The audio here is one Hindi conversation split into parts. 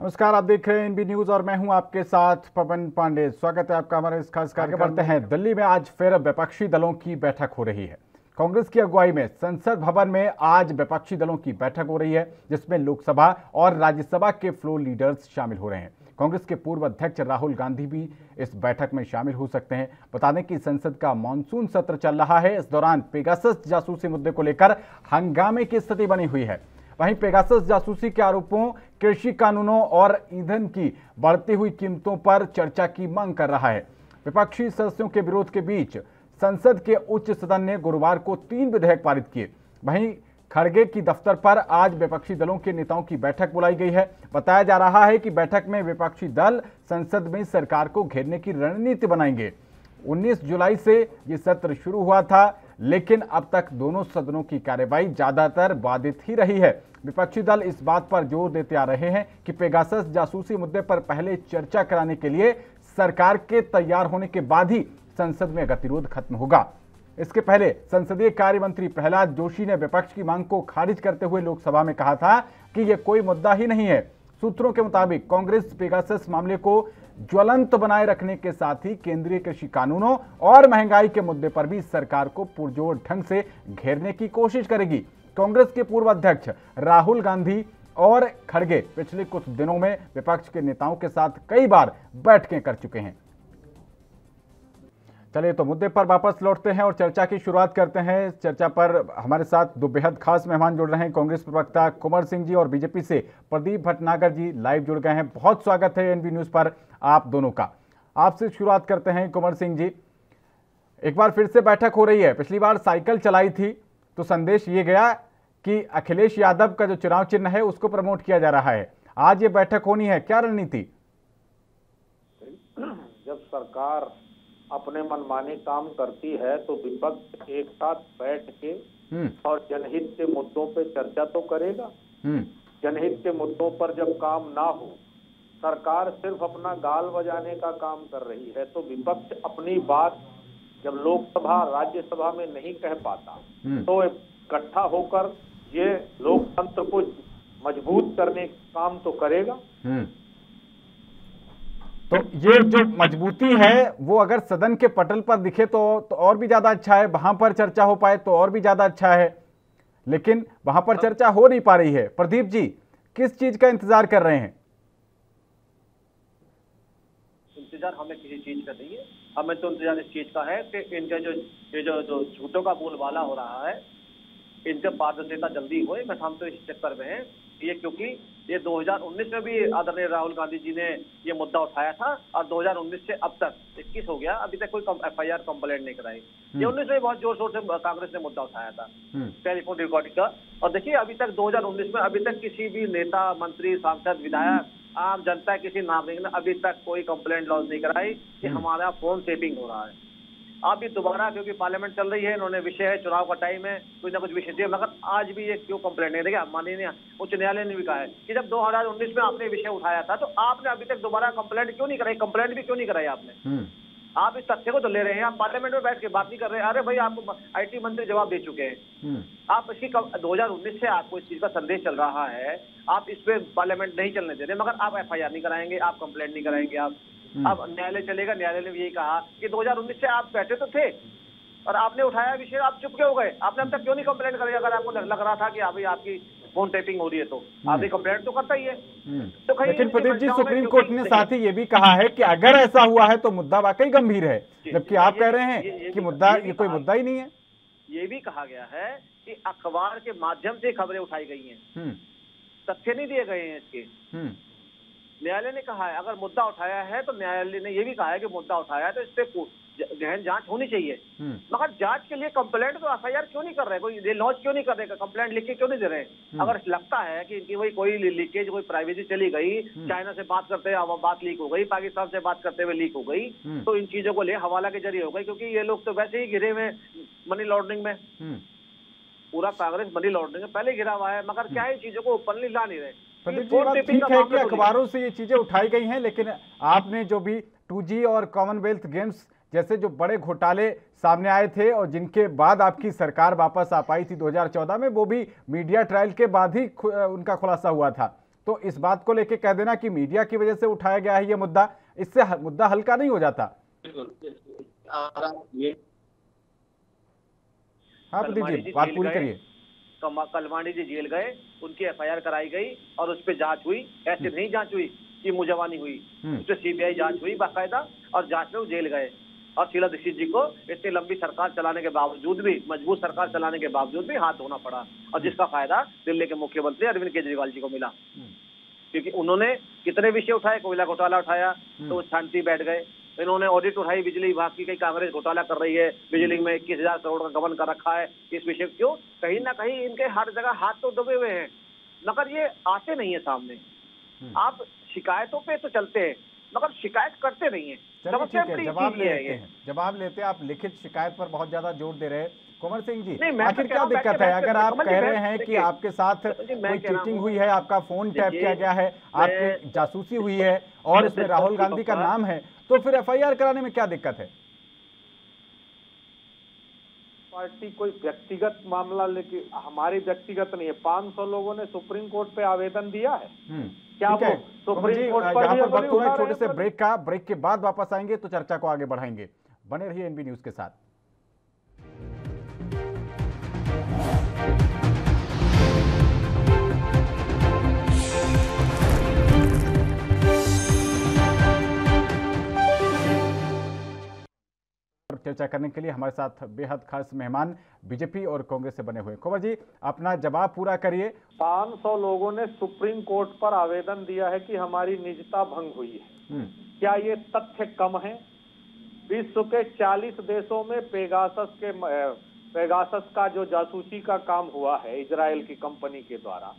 नमस्कार, आप देख रहे हैं एनबी न्यूज और मैं हूं आपके साथ पवन पांडे। स्वागत है आपका हमारे इस खास कार्यक्रम। बढ़ते हैं, दिल्ली में आज फिर विपक्षी दलों की बैठक हो रही है। कांग्रेस की अगुवाई में संसद भवन में आज विपक्षी दलों की बैठक हो रही है, जिसमें लोकसभा और राज्यसभा के फ्लोर लीडर्स शामिल हो रहे हैं। कांग्रेस के पूर्व अध्यक्ष राहुल गांधी भी इस बैठक में शामिल हो सकते हैं। बता दें कि संसद का मानसून सत्र चल रहा है। इस दौरान पेगासस जासूसी मुद्दे को लेकर हंगामे की स्थिति बनी हुई है। वहीं पेगासस जासूसी के आरोपों, कृषि कानूनों और ईंधन की बढ़ती हुई कीमतों पर चर्चा की मांग कर रहा है। विपक्षी सदस्यों के विरोध के बीच संसद के उच्च सदन ने गुरुवार को 3 विधेयक पारित किए। वहीं खड़गे की दफ्तर पर आज विपक्षी दलों के नेताओं की बैठक बुलाई गई है। बताया जा रहा है कि बैठक में विपक्षी दल संसद में सरकार को घेरने की रणनीति बनाएंगे। 19 जुलाई से ये सत्र शुरू हुआ था, लेकिन अब तक दोनों सदनों की कार्यवाही ज्यादातर बाधित ही रही है। विपक्षी दल इस बात पर जोर देते आ रहे हैं कि पेगासस जासूसी मुद्दे पर पहले चर्चा कराने के लिए सरकार के तैयार होने के बाद ही संसद में गतिरोध खत्म होगा। इसके पहले संसदीय कार्य मंत्री प्रहलाद जोशी ने विपक्ष की मांग को खारिज करते हुए लोकसभा में कहा था कि यह कोई मुद्दा ही नहीं है। सूत्रों के मुताबिक कांग्रेस पेगासस मामले को ज्वलंत बनाए रखने के साथ ही केंद्रीय कृषि कानूनों और महंगाई के मुद्दे पर भी सरकार को पुरजोर ढंग से घेरने की कोशिश करेगी। कांग्रेस के पूर्व अध्यक्ष राहुल गांधी और खड़गे पिछले कुछ दिनों में विपक्ष के नेताओं के साथ कई बार बैठकें कर चुके हैं। चलिए तो मुद्दे पर वापस लौटते हैं और चर्चा की शुरुआत करते हैं। चर्चा पर हमारे साथ दो बेहद खास मेहमान जुड़ रहे हैं। कांग्रेस प्रवक्ता कुंवर सिंह जी और बीजेपी से प्रदीप भटनागर जी लाइव जुड़ गए हैं। बहुत स्वागत है एनबी न्यूज पर आप दोनों का। आपसे शुरुआत करते हैं कुंवर सिंह जी। एक बार फिर से बैठक हो रही है। पिछली बार साइकिल चलाई थी तो संदेश ये गया कि अखिलेश यादव का जो चुनाव चिन्ह है उसको प्रमोट किया जा रहा है। आज ये बैठक होनी है, क्या रणनीति? जब सरकार अपने मनमाने काम करती है तो विपक्ष एक साथ बैठ के और जनहित के मुद्दों पे चर्चा तो करेगा। जनहित के मुद्दों पर जब काम ना हो, सरकार सिर्फ अपना गाल बजाने का काम कर रही है, तो विपक्ष अपनी बात जब लोकसभा राज्यसभा में नहीं कह पाता तो इकट्ठा होकर ये लोकतंत्र को मजबूत करने का काम तो करेगा। तो ये जो मजबूती है वो अगर सदन के पटल पर दिखे तो और भी ज्यादा अच्छा है, वहां पर चर्चा हो पाए तो और भी ज्यादा अच्छा है, लेकिन वहां पर चर्चा हो नहीं पा रही है। प्रदीप जी, किस चीज का इंतजार कर रहे हैं? इंतजार हमें किसी चीज का नहीं है। हमें तो इंतजार इस चीज का है कि इनके जो झूठों का बोलबाला हो रहा है, इनसे पारदर्शिता जल्दी होए। बस हम तो इस चक्कर में हैं ये, क्योंकि ये 2019 में भी आदरणीय राहुल गांधी जी ने ये मुद्दा उठाया था और 2019 से अब तक 21 हो गया, अभी तक कोई FIR कंप्लेंट नहीं कराई। ये 19 में बहुत जोर शोर से कांग्रेस ने मुद्दा उठाया था टेलीफोन रिकॉर्डिंग का। और देखिए अभी तक 2019 में अभी तक किसी भी नेता, मंत्री, सांसद, विधायक, आम जनता, किसी नागरिक ने अभी तक कोई कंप्लेंट लॉन्च नहीं कराई कि हमारा फोन टेपिंग हो रहा है। आप भी दोबारा, क्योंकि पार्लियामेंट चल रही है, इन्होंने विषय है, चुनाव का टाइम है, कुछ ना कुछ विषय दिए, मगर आज भी ये क्यों कंप्लेंट नहीं? देखिए माननीय उच्च न्यायालय ने भी कहा है कि जब 2019 में आपने विषय उठाया था तो आपने अभी तक दोबारा कंप्लेंट क्यों नहीं कराई? कंप्लेंट भी क्यों नहीं कराई आपने? आप इस तथ्य को तो ले रहे हैं, आप पार्लियामेंट में बैठ के बात नहीं कर रहे हैं। अरे भाई, आपको IT मंत्री जवाब दे चुके हैं। आप इसकी 2019 से आपको इस चीज का संदेश चल रहा है, आप इस पे पार्लियामेंट नहीं चलने दे रहे, मगर आप FIR नहीं कराएंगे, आप कंप्लेंट नहीं कराएंगे। आप अब न्यायालय चलेगा। न्यायालय ने भी यही कहा कि 2019 से आप बैठे तो थे और आपने उठाया विषय, आप चुप क्यों हो गए? आपने अब तक क्यों नहीं कंप्लेंट करी? अगर आपको लग रहा था कि अभी आपकी फोन टेपिंग हो रही है तो आपने कंप्लेंट तो करता ही है। तो कहीं लेकिन प्रदीप जी, सुप्रीम कोर्ट ने साथ ही ये भी कहा है कि अगर ऐसा हुआ है तो मुद्दा वाकई गंभीर है, जबकि आप कह रहे हैं कि मुद्दा ये कोई मुद्दा ही नहीं है। ये भी कहा गया है कि अखबार के माध्यम से खबरें उठाई गई हैं, तथ्य नहीं दिए गए हैं इसके। न्यायालय ने कहा है अगर मुद्दा उठाया है तो न्यायालय ने यह भी कहा है कि मुद्दा उठाया है तो इस पे गहन जांच होनी चाहिए। मगर जांच के लिए कंप्लेंट तो FIR क्यों नहीं कर रहे? कोई लॉन्च क्यों नहीं कर रहे? कंप्लेंट लिख के क्यों नहीं दे रहे? अगर लगता है कि इनकी वही कोई लीकेज, कोई प्राइवेसी चली गई, चाइना से बात करते हुए बात लीक हो गई, पाकिस्तान से बात करते हुए लीक हो गई, तो इन चीजों को ले हवाला के जरिए हो गई, क्योंकि ये लोग तो वैसे ही घिरे हुए मनी लॉन्ड्रिंग में। पूरा कांग्रेस मनी लॉन्ड्रिंग में पहले घिरा हुआ है, मगर क्या इन चीजों को ऊपर ला नहीं रहे। ठीक है कि अखबारों से ये चीजें उठाई गई हैं, लेकिन आपने जो भी 2G और कॉमनवेल्थ गेम्स जैसे जो बड़े घोटाले सामने आए थे और जिनके बाद आपकी सरकार वापस आ पाई थी 2014 में, वो भी मीडिया ट्रायल के बाद ही उनका खुलासा हुआ था। तो इस बात को लेके कह देना कि मीडिया की वजह से उठाया गया है ये मुद्दा, इससे मुद्दा हल्का नहीं हो जाता। हाँ प्रदीप जी, बात पूरी करिए। कलमाड़ी जी जेल गए, उनकी एफआईआर कराई गई और उस पर जांच हुई। ऐसे नहीं जांच हुई कि मुजवानी हुई, उस पर सीबीआई जांच हुई बाकायदा, और जांच में वो जेल गए। और शीला दीक्षित जी को इतनी लंबी सरकार चलाने के बावजूद भी, मजबूत सरकार चलाने के बावजूद भी हाथ धोना पड़ा, और जिसका फायदा दिल्ली के मुख्यमंत्री अरविंद केजरीवाल जी को मिला, क्योंकि उन्होंने कितने विषय उठाए। कोयला घोटाला उठाया तो वो शांति बैठ गए। इन्होंने ऑडिट उठाई बिजली विभाग की, कई कांग्रेस घोटाला कर रही है, बिजली में 21,000 करोड़ का गबन कर रखा है। इस विषय क्यों, कहीं ना कहीं इनके हर जगह हाथ तो दबे हुए हैं, मगर ये आते नहीं है सामने। आप शिकायतों पे तो चलते हैं मगर शिकायत करते नहीं है। जवाब लेते हैं। आप लिखित शिकायत पर बहुत ज्यादा जोर दे रहे हैं कुंवर सिंह जी, आखिर क्या दिक्कत है? अगर आप कह रहे हैं कि आपके साथ कोई चीटिंग हुई है, आपका फोन टैप किया गया है, आपकी जासूसी हुई है और उसमें राहुल गांधी का नाम है, तो फिर एफआईआर कराने में क्या दिक्कत है? पार्टी कोई व्यक्तिगत मामला लेके, हमारी व्यक्तिगत नहीं है। 500 लोगों ने सुप्रीम कोर्ट पे आवेदन दिया है। क्या वो सुप्रीम कोर्ट पर यहाँ पर वक्त हो रहा है छोटे से ब्रेक का, ब्रेक के बाद वापस आएंगे तो चर्चा को आगे बढ़ाएंगे। बने रहिए एनबी न्यूज के साथ। चर्चा करने के लिए हमारे साथ बेहद खास मेहमान बीजेपी और कांग्रेस से बने हुए। कुंवर जी, अपना जवाब पूरा करिए। 500 लोगों ने सुप्रीम कोर्ट पर आवेदन दिया है कि हमारी निजता भंग हुई है। क्या ये तथ्य कम है? विश्व के 40 देशों में पेगासस का जो जासूसी का काम हुआ है इजराइल की कंपनी के द्वारा,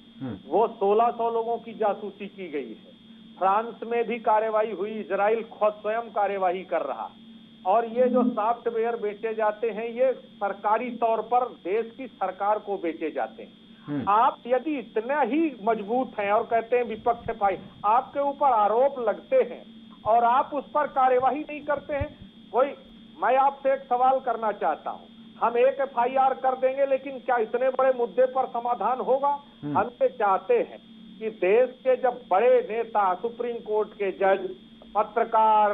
वो 1600 लोगों की जासूसी की गई है। फ्रांस में भी कार्रवाई हुई, इजराइल खुद स्वयं कार्यवाही कर रहा। और ये जो सॉफ्टवेयर बेचे जाते हैं ये सरकारी तौर पर देश की सरकार को बेचे जाते हैं। आप यदि इतना ही मजबूत हैं और कहते हैं विपक्ष भाई, आपके ऊपर आरोप लगते हैं और आप उस पर कार्यवाही नहीं करते हैं। मैं आपसे एक सवाल करना चाहता हूं, हम एक एफआईआर कर देंगे लेकिन क्या इतने बड़े मुद्दे पर समाधान होगा? हम ये चाहते हैं कि देश के जब बड़े नेता, सुप्रीम कोर्ट के जज, पत्रकार,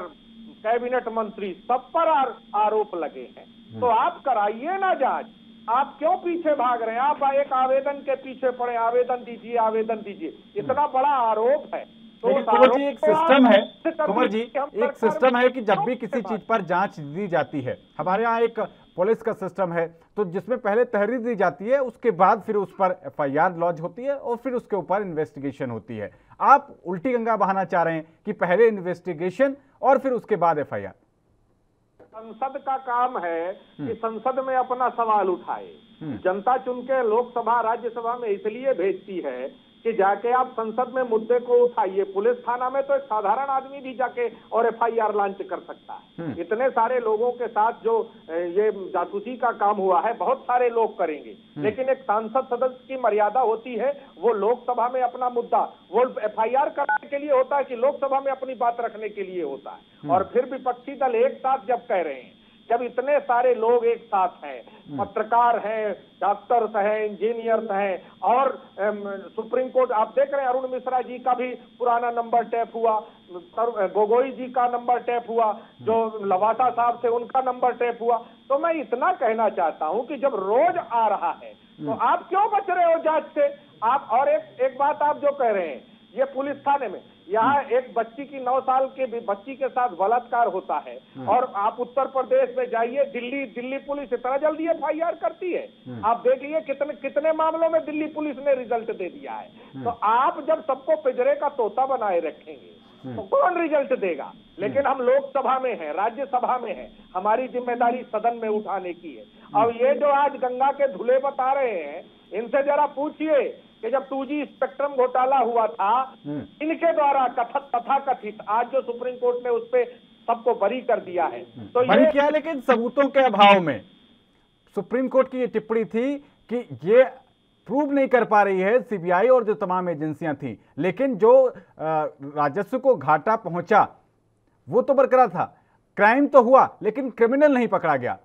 कैबिनेट मंत्री, सब पर आरोप लगे हैं, तो आप कराइए ना जांच। आप क्यों पीछे भाग रहे हैं? आप एक आवेदन के पीछे पड़े, आवेदन दीजिए, आवेदन दीजिए। इतना बड़ा आरोप है तो कुंवर जी एक सिस्टम है, कुंवर जी एक सिस्टम है कि जब भी किसी चीज पर जांच दी जाती है, हमारे यहाँ एक पुलिस का सिस्टम है, तो जिसमें पहले तहरीर दी जाती है, उसके बाद फिर उस पर एफआईआर लॉन्च होती है और फिर उसके ऊपर इन्वेस्टिगेशन होती है। आप उल्टी गंगा बहाना चाह रहे हैं कि पहले इन्वेस्टिगेशन और फिर उसके बाद एफआईआर। संसद का काम है कि संसद में अपना सवाल उठाए। जनता चुन के लोकसभा राज्यसभा में इसलिए भेजती है कि जाके आप संसद में मुद्दे को उठाइए। पुलिस थाना में तो एक साधारण आदमी भी जाके और एफआईआर लॉन्च कर सकता है। इतने सारे लोगों के साथ जो ये जासूसी का काम हुआ है, बहुत सारे लोग करेंगे, लेकिन एक सांसद सदस्य की मर्यादा होती है। वो लोकसभा में अपना मुद्दा, वो एफआईआर कराने के लिए होता है कि लोकसभा में अपनी बात रखने के लिए होता है। और फिर विपक्षी दल एक साथ जब कह रहे हैं, जब इतने सारे लोग एक साथ हैं, पत्रकार हैं, डॉक्टर्स हैं, इंजीनियर्स हैं, और सुप्रीम कोर्ट आप देख रहे हैं, अरुण मिश्रा जी का भी पुराना नंबर टैप हुआ, गोगोई जी का नंबर टैप हुआ, जो लवासा साहब थे उनका नंबर टैप हुआ। तो मैं इतना कहना चाहता हूं कि जब रोज आ रहा है तो आप क्यों बच रहे हो जांच से? आप और एक बात आप जो कह रहे हैं, ये पुलिस थाने में यहाँ एक बच्ची की 9 साल के बच्ची के साथ बलात्कार होता है, और आप उत्तर प्रदेश में जाइए, दिल्ली पुलिस इतना जल्दी एफआईआर करती है। आप देखिए कितने मामलों में दिल्ली पुलिस ने रिजल्ट दे दिया है। तो आप जब सबको पिंजरे का तोता बनाए रखेंगे तो कौन रिजल्ट देगा? लेकिन हम लोकसभा में हैं, राज्यसभा में हैं, हमारी जिम्मेदारी सदन में उठाने की है। अब ये जो आज गंगा के धुले बता रहे हैं, इनसे जरा पूछिए कि जब 2G स्पेक्ट्रम घोटाला हुआ था, इनके द्वारा तथाकथित आज जो सुप्रीम कोर्ट ने उस पे सबको बरी कर दिया है, तो बरी किया, लेकिन सबूतों के अभाव में सुप्रीम कोर्ट की ये टिप्पणी थी कि ये प्रूव नहीं कर पा रही है सीबीआई और जो तमाम एजेंसियां थी, लेकिन जो राजस्व को घाटा पहुंचा वो तो बरकरार था। क्राइम तो हुआ लेकिन क्रिमिनल नहीं पकड़ा गया।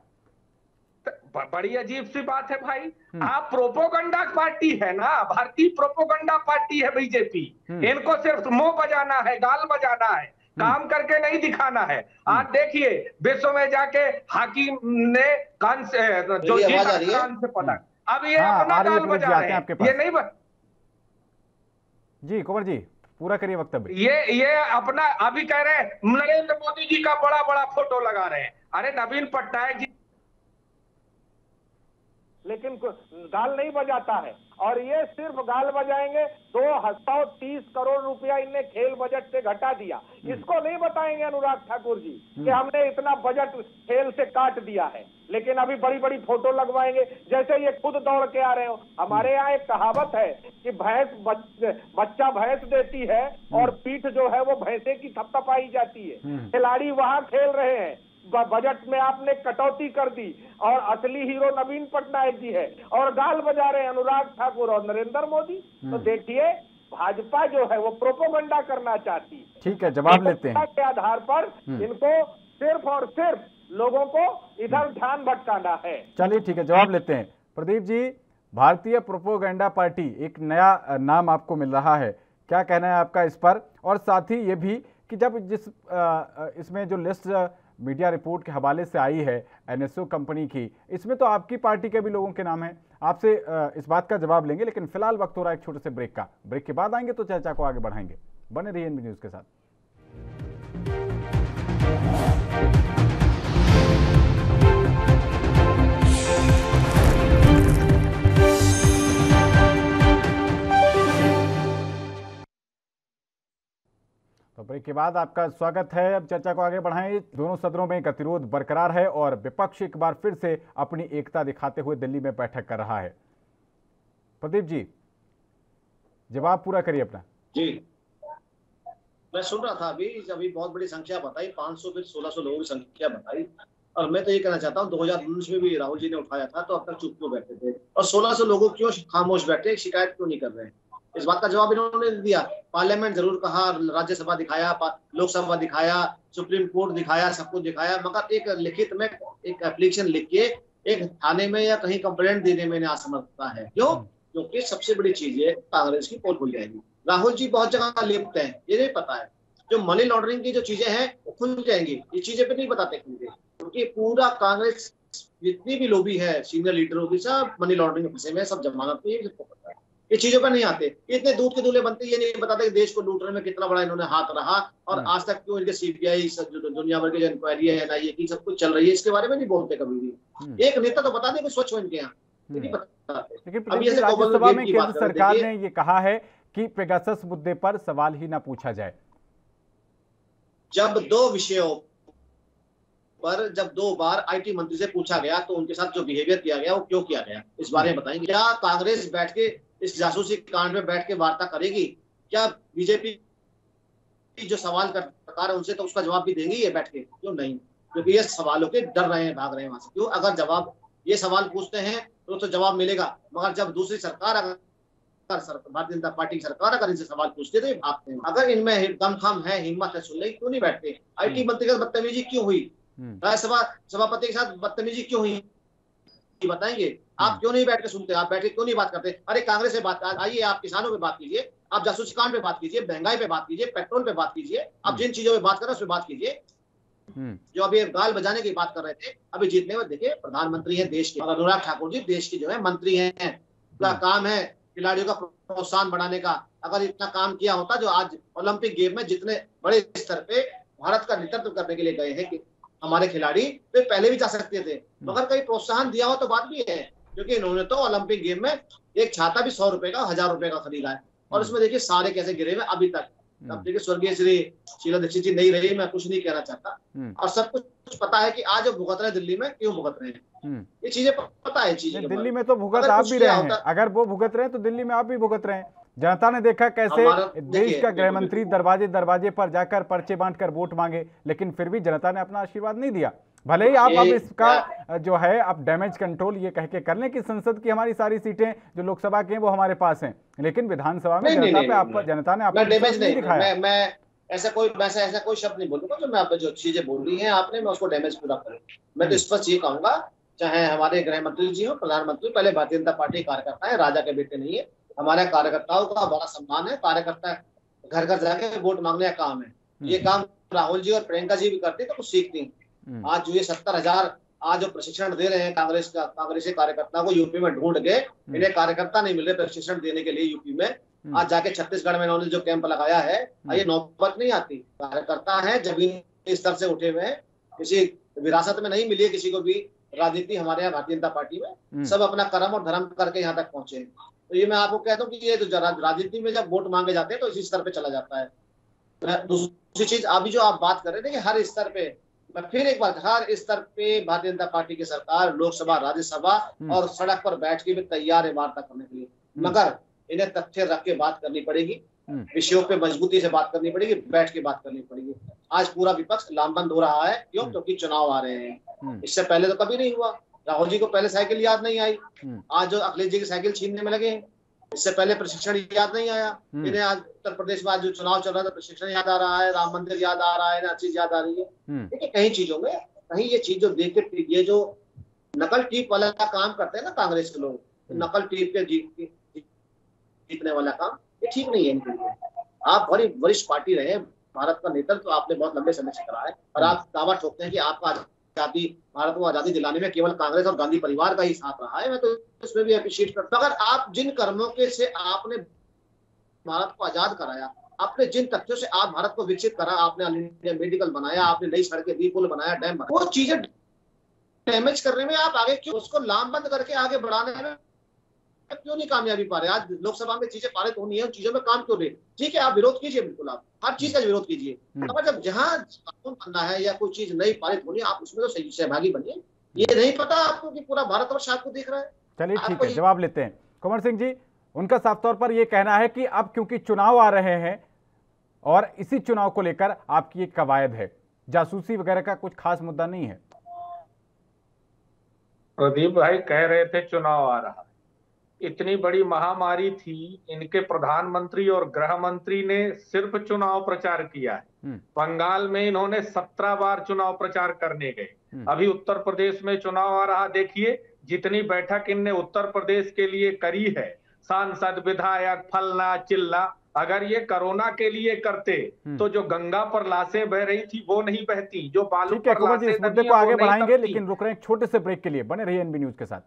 बड़ी अजीब सी बात है भाई। आप प्रोपोगंडा पार्टी है ना, भारतीय प्रोपोगंडा पार्टी है बीजेपी। इनको सिर्फ मुंह बजाना है, गाल बजाना है, काम करके नहीं दिखाना है। आज देखिए विश्व में जाके हाकिम ने कान से जो कान से पलट, अब ये अपना गाल बजा रहे हैं। ये नहीं जी कुंवर जी पूरा करिए वक्तव्य। ये अपना अभी कह रहे हैं नरेंद्र मोदी जी का बड़ा बड़ा फोटो लगा रहे हैं। अरे नवीन पटनायक जी लेकिन गाल नहीं बजाता है, और ये सिर्फ गाल बजाएंगे। 230 करोड़ रुपया इनने खेल बजट से घटा दिया। इसको नहीं बताएंगे अनुराग ठाकुर जी कि हमने इतना बजट खेल से काट दिया है, लेकिन अभी बड़ी बड़ी फोटो लगवाएंगे जैसे ये खुद दौड़ के आ रहे हो। हमारे यहाँ एक कहावत है कि बच्चा भैंस देती है और पीठ जो है वो भैंसे की थपथपाई जाती है। खिलाड़ी वहां खेल रहे हैं, बजट में आपने कटौती कर दी, और असली हीरो नवीन पटनायक जी है, और गाल बजा रहे हैं अनुराग ठाकुर और नरेंद्र मोदी। तो देखिए भाजपा जो है वो प्रोपोगंडा करना चाहती है। ठीक है, जवाब लेते हैं। के आधार पर इनको सिर्फ और सिर्फ लोगों को इधर ध्यान भटकाना है। चलिए ठीक है, जवाब लेते हैं। प्रदीप जी, भारतीय प्रोपोगंडा पार्टी एक नया नाम आपको मिल रहा है, क्या कहना है आपका इस पर? और साथ ही ये भी कि जब इसमें जो लिस्ट मीडिया रिपोर्ट के हवाले से आई है एनएसओ कंपनी की, इसमें तो आपकी पार्टी के भी लोगों के नाम हैं। आपसे इस बात का जवाब लेंगे, लेकिन फिलहाल वक्त हो रहा है एक छोटे से ब्रेक का। ब्रेक के बाद आएंगे तो चर्चा को आगे बढ़ाएंगे। बने रहिए एनबी न्यूज़ के साथ। तो ब्रेक के बाद आपका स्वागत है। अब चर्चा को आगे बढ़ाएं। दोनों सदनों में गतिरोध बरकरार है और विपक्ष एक बार फिर से अपनी एकता दिखाते हुए दिल्ली में बैठक कर रहा है। प्रदीप जी, जवाब पूरा करिए अपना। जी, मैं सुन रहा था अभी बहुत बड़ी संख्या बताई, 500 फिर 1600 लोगों की संख्या बताई। और मैं तो ये कहना चाहता हूँ 2019 में भी राहुल जी ने उठाया था, तो अब तक चुप क्यों बैठे थे? और 1600 लोगों क्यों खामोश बैठे, शिकायत क्यों नहीं कर रहे हैं? इस बात का जवाब इन्होंने दिया। पार्लियामेंट जरूर कहा, राज्यसभा दिखाया, लोकसभा दिखाया, सुप्रीम कोर्ट दिखाया, सब कुछ दिखाया, मगर एक लिखित में एक एप्लीकेशन लिख के एक थाने में या कहीं कंप्लेंट देने में असमर्थता है। क्यों? क्योंकि सबसे बड़ी चीज है कांग्रेस की पोल खुल जाएगी। राहुल जी बहुत जगह लिप्त हैं, ये नहीं पता है। जो मनी लॉन्ड्रिंग की जो चीजें हैं वो खुल जाएंगी, ये चीजें पे नहीं बताते क्योंकि पूरा कांग्रेस जितनी भी लोबी है, सीनियर लीडरों की, सब मनी लॉन्ड्रिंग में फंसे में, सब जमानत पे पता है। ये चीजों पर नहीं आते, इतने दूध के दूल्हे बनते, ये नहीं बताते कि देश को लूटने में कितना बड़ा इन्होंने हाथ रहा, और आज तक क्यों इनके सीबीआई दुनिया भर की जो इंक्वायरी है, एनआईए की, सब कुछ चल रही है, इसके बारे में नहीं बोलते कभी भी। एक नेता तो बता दे कि स्वच्छ हो इनके यहाँ, नहीं बताते। लेकिन राज्यसभा में केंद्र सरकार ने ये कहा है कि पेगासस मुद्दे पर सवाल ही ना पूछा जाए। जब दो विषयों पर जब 2 बार आईटी मंत्री से पूछा गया तो उनके साथ जो बिहेवियर किया गया वो क्यों किया गया, इस बारे में बताएंगे। क्या कांग्रेस बैठ के इस जासूसी कांड में बैठ के वार्ता करेगी? क्या बीजेपी जो सवाल कर उनसे तो उसका जवाब भी देंगी ये बैठ के? क्यों नहीं? क्योंकि ये सवालों के डर रहे हैं, भाग रहे हैं वहां से। क्यों? अगर जवाब ये सवाल पूछते हैं तो जवाब मिलेगा, मगर जब दूसरी सरकार अगर भारतीय जनता पार्टी की सरकार अगर इनसे सवाल पूछते तो ये भागते हैं। अगर इनमें दमखम है, हिम्मत है सुनने की, क्यों नहीं बैठते? आईटी मंत्री के साथ बदतमीजी क्यों हुई? राज्यसभा सभापति के साथ बदतमीजी क्यों हुई, बताएंगे? आप क्यों नहीं बैठ के सुनते? आप बैठ के क्यों नहीं बात करते? अरे कांग्रेस से बात, आइए आप किसानों पे बात कीजिए, आप जासूसी कांड पे बात कीजिए, महंगाई पे बात कीजिए, पेट्रोल पे बात कीजिए, आप जिन चीजों पे बात कर रहे हैं उस पे बात कीजिए। जो अभी गाल बजाने की बात कर रहे थे, अभी जीतने में देखिए प्रधानमंत्री है देश के, और अनुराग ठाकुर जी देश के जो है मंत्री हैं। उनका काम है खिलाड़ियों का प्रोत्साहन बढ़ाने का। अगर इतना काम किया होता जो आज ओलंपिक गेम में जितने बड़े स्तर पे भारत का नेतृत्व करने के लिए गए हैं कि हमारे खिलाड़ी, तो पहले भी जा सकते थे, मगर कहीं प्रोत्साहन दिया हो तो बात भी है। क्योंकि इन्होंने तो ओलंपिक गेम में एक छाता भी 100 रुपए का, 1000 रुपए का खरीदा है, और उसमें देखिए सारे कैसे गिरे हुए अभी तक। अब देखिए स्वर्गीय श्री शीला दीक्षित जी नहीं रही, मैं कुछ नहीं कहना चाहता, और सब कुछ पता है कि आज वो भुगत रहे दिल्ली में, क्यों भुगत रहे हैं, ये चीजें पता है। चीजें दिल्ली में तो भुगत आप भी रहे हैं, अगर वो भुगत रहे हैं तो दिल्ली में आप भी भुगत रहे हैं। जनता ने देखा कैसे देश का गृह मंत्री दरवाजे दरवाजे पर जाकर पर्चे बांटकर वोट मांगे, लेकिन फिर भी जनता ने अपना आशीर्वाद नहीं दिया। भले ही आप अब इसका जो है आप डैमेज कंट्रोल ये कह के कर लें कि संसद की हमारी सारी सीटें जो लोकसभा की हैं वो हमारे पास हैं, लेकिन विधानसभा में जनता ने आपको डैमेज नहीं दिखाया। मैं ऐसा कोई शब्द नहीं बोलूंगा, जो मैं आप जो चीजें बोल रही हैं आपने, मैं उसको डैमेज पूरा करूँ। मैं तो स्पष्ट ये कहूंगा चाहे हमारे गृह मंत्री जी हो, प्रधानमंत्री, पहले भारतीय जनता पार्टी कार्यकर्ता है, राजा के बेटे नहीं है। हमारे कार्यकर्ताओं का बड़ा सम्मान है। कार्यकर्ता घर घर जाके वोट मांगने का काम है। ये काम राहुल जी और प्रियंका जी भी करते तो कुछ सीखती। आज जो ये 70,000 आज जो प्रशिक्षण दे रहे हैं कांग्रेसी कार्यकर्ता को यूपी में ढूंढ के, इन्हें कार्यकर्ता नहीं मिल रहे प्रशिक्षण देने के लिए यूपी में। आज जाके छत्तीसगढ़ में इन्होंने जो कैंप लगाया है, ये नौबत नहीं आती। कार्यकर्ता है, जमीनी स्तर से उठे हुए हैं, किसी विरासत में नहीं मिली है किसी को भी राजनीति हमारे यहाँ भारतीय जनता पार्टी में। सब अपना कर्म और धर्म करके यहाँ तक पहुंचे। तो ये मैं आपको कहता हूँ कि ये तो राजनीति में जब वोट मांगे जाते हैं तो इसी स्तर पे चला जाता है। दूसरी चीज अभी जो आप बात कर रहे थे कि हर स्तर पे, मैं फिर एक बार, हर स्तर पे भारतीय जनता पार्टी की सरकार लोकसभा, राज्यसभा और सड़क पर बैठ के भी तैयार है वार्ता करने के लिए। मगर इन्हें तथ्य रख के बात करनी पड़ेगी, विषयों पे मजबूती से बात करनी पड़ेगी, बैठ के बात करनी पड़ेगी। आज पूरा विपक्ष लामबंद हो रहा है। क्यों? क्योंकि चुनाव आ रहे हैं। इससे पहले तो कभी नहीं हुआ। राहुल जी को पहले साइकिल याद नहीं आई, आज जो अखिलेश जी की साइकिल छीनने में लगे हैं। इससे पहले प्रशिक्षण याद नहीं आया इन्हें। आज उत्तर प्रदेश में आज जो चुनाव चल रहा था, प्रशिक्षण याद आ रहा है, राम मंदिर याद आ रहा है, हर चीज याद आ रही है। देखिए कई चीजों में कहीं ये चीज जो देख के, ये जो नकल टीप वाला काम करते हैं ना कांग्रेस के लोग, नकल टीप के जीतने वाला काम, ये ठीक नहीं है इनके लिए। आप बड़ी वरिष्ठ पार्टी रहे, भारत का नेतृत्व तो आपने बहुत लंबे समय से करा है, और आप दावा ठोकते हैं कि आपका आजादी, भारत को आजादी दिलाने में केवल कांग्रेस और गांधी परिवार का ही साथ रहा है। मैं तो इसमें भी अप्रिशिएट करता हूं। अगर आप जिन कर्मों के से आपने भारत को आजाद कराया, आपने जिन तथ्यों से आप भारत को विकसित करा, आपने ऑल इंडिया मेडिकल बनाया, आपने नई सड़कें दी, पुल बनाया, डैम बनाया, वो चीजें डैमेज करने में आप आगे क्यों, उसको लामबंद करके आगे बढ़ाने में क्यों नहीं कामयाबी पा रहे? आज लोकसभा में चीजें पारित होनी है, उन चीजों में काम क्यों नहीं? ठीक है, आप विरोध कीजिए, बिल्कुल आप हर चीज का विरोध कीजिए, मगर जब जहां कानून बनना है या कोई चीज नई पारित होनी है, आप उसमें तो सहभागी बनिए। ये नहीं पता आपको कि पूरा भारतवर्ष आपको देख रहा है? चलिए ठीक है, जवाब लेते हैं। कुंवर सिंह जी, उनका साफ तौर पर यह कहना है कि अब क्योंकि चुनाव आ रहे हैं और इसी चुनाव को लेकर आपकी एक कवायद है, जासूसी वगैरह का कुछ खास मुद्दा नहीं है। प्रदीप भाई कह रहे थे चुनाव आ रहा, इतनी बड़ी महामारी थी, इनके प्रधानमंत्री और गृह मंत्री ने सिर्फ चुनाव प्रचार किया है। बंगाल में इन्होंने 17 बार चुनाव प्रचार करने गए। अभी उत्तर प्रदेश में चुनाव आ रहा, देखिए जितनी बैठक इनने उत्तर प्रदेश के लिए करी है, सांसद, विधायक, फलना चिल्ला, अगर ये कोरोना के लिए करते तो जो गंगा पर लाशें बह रही थी वो नहीं बहती, जो बालू पर लाशें, इस मुद्दे को आगे बढ़ाएंगे, लेकिन रुक रहे हैं छोटे से ब्रेक के लिए। बने रहिए एनबी न्यूज के साथ।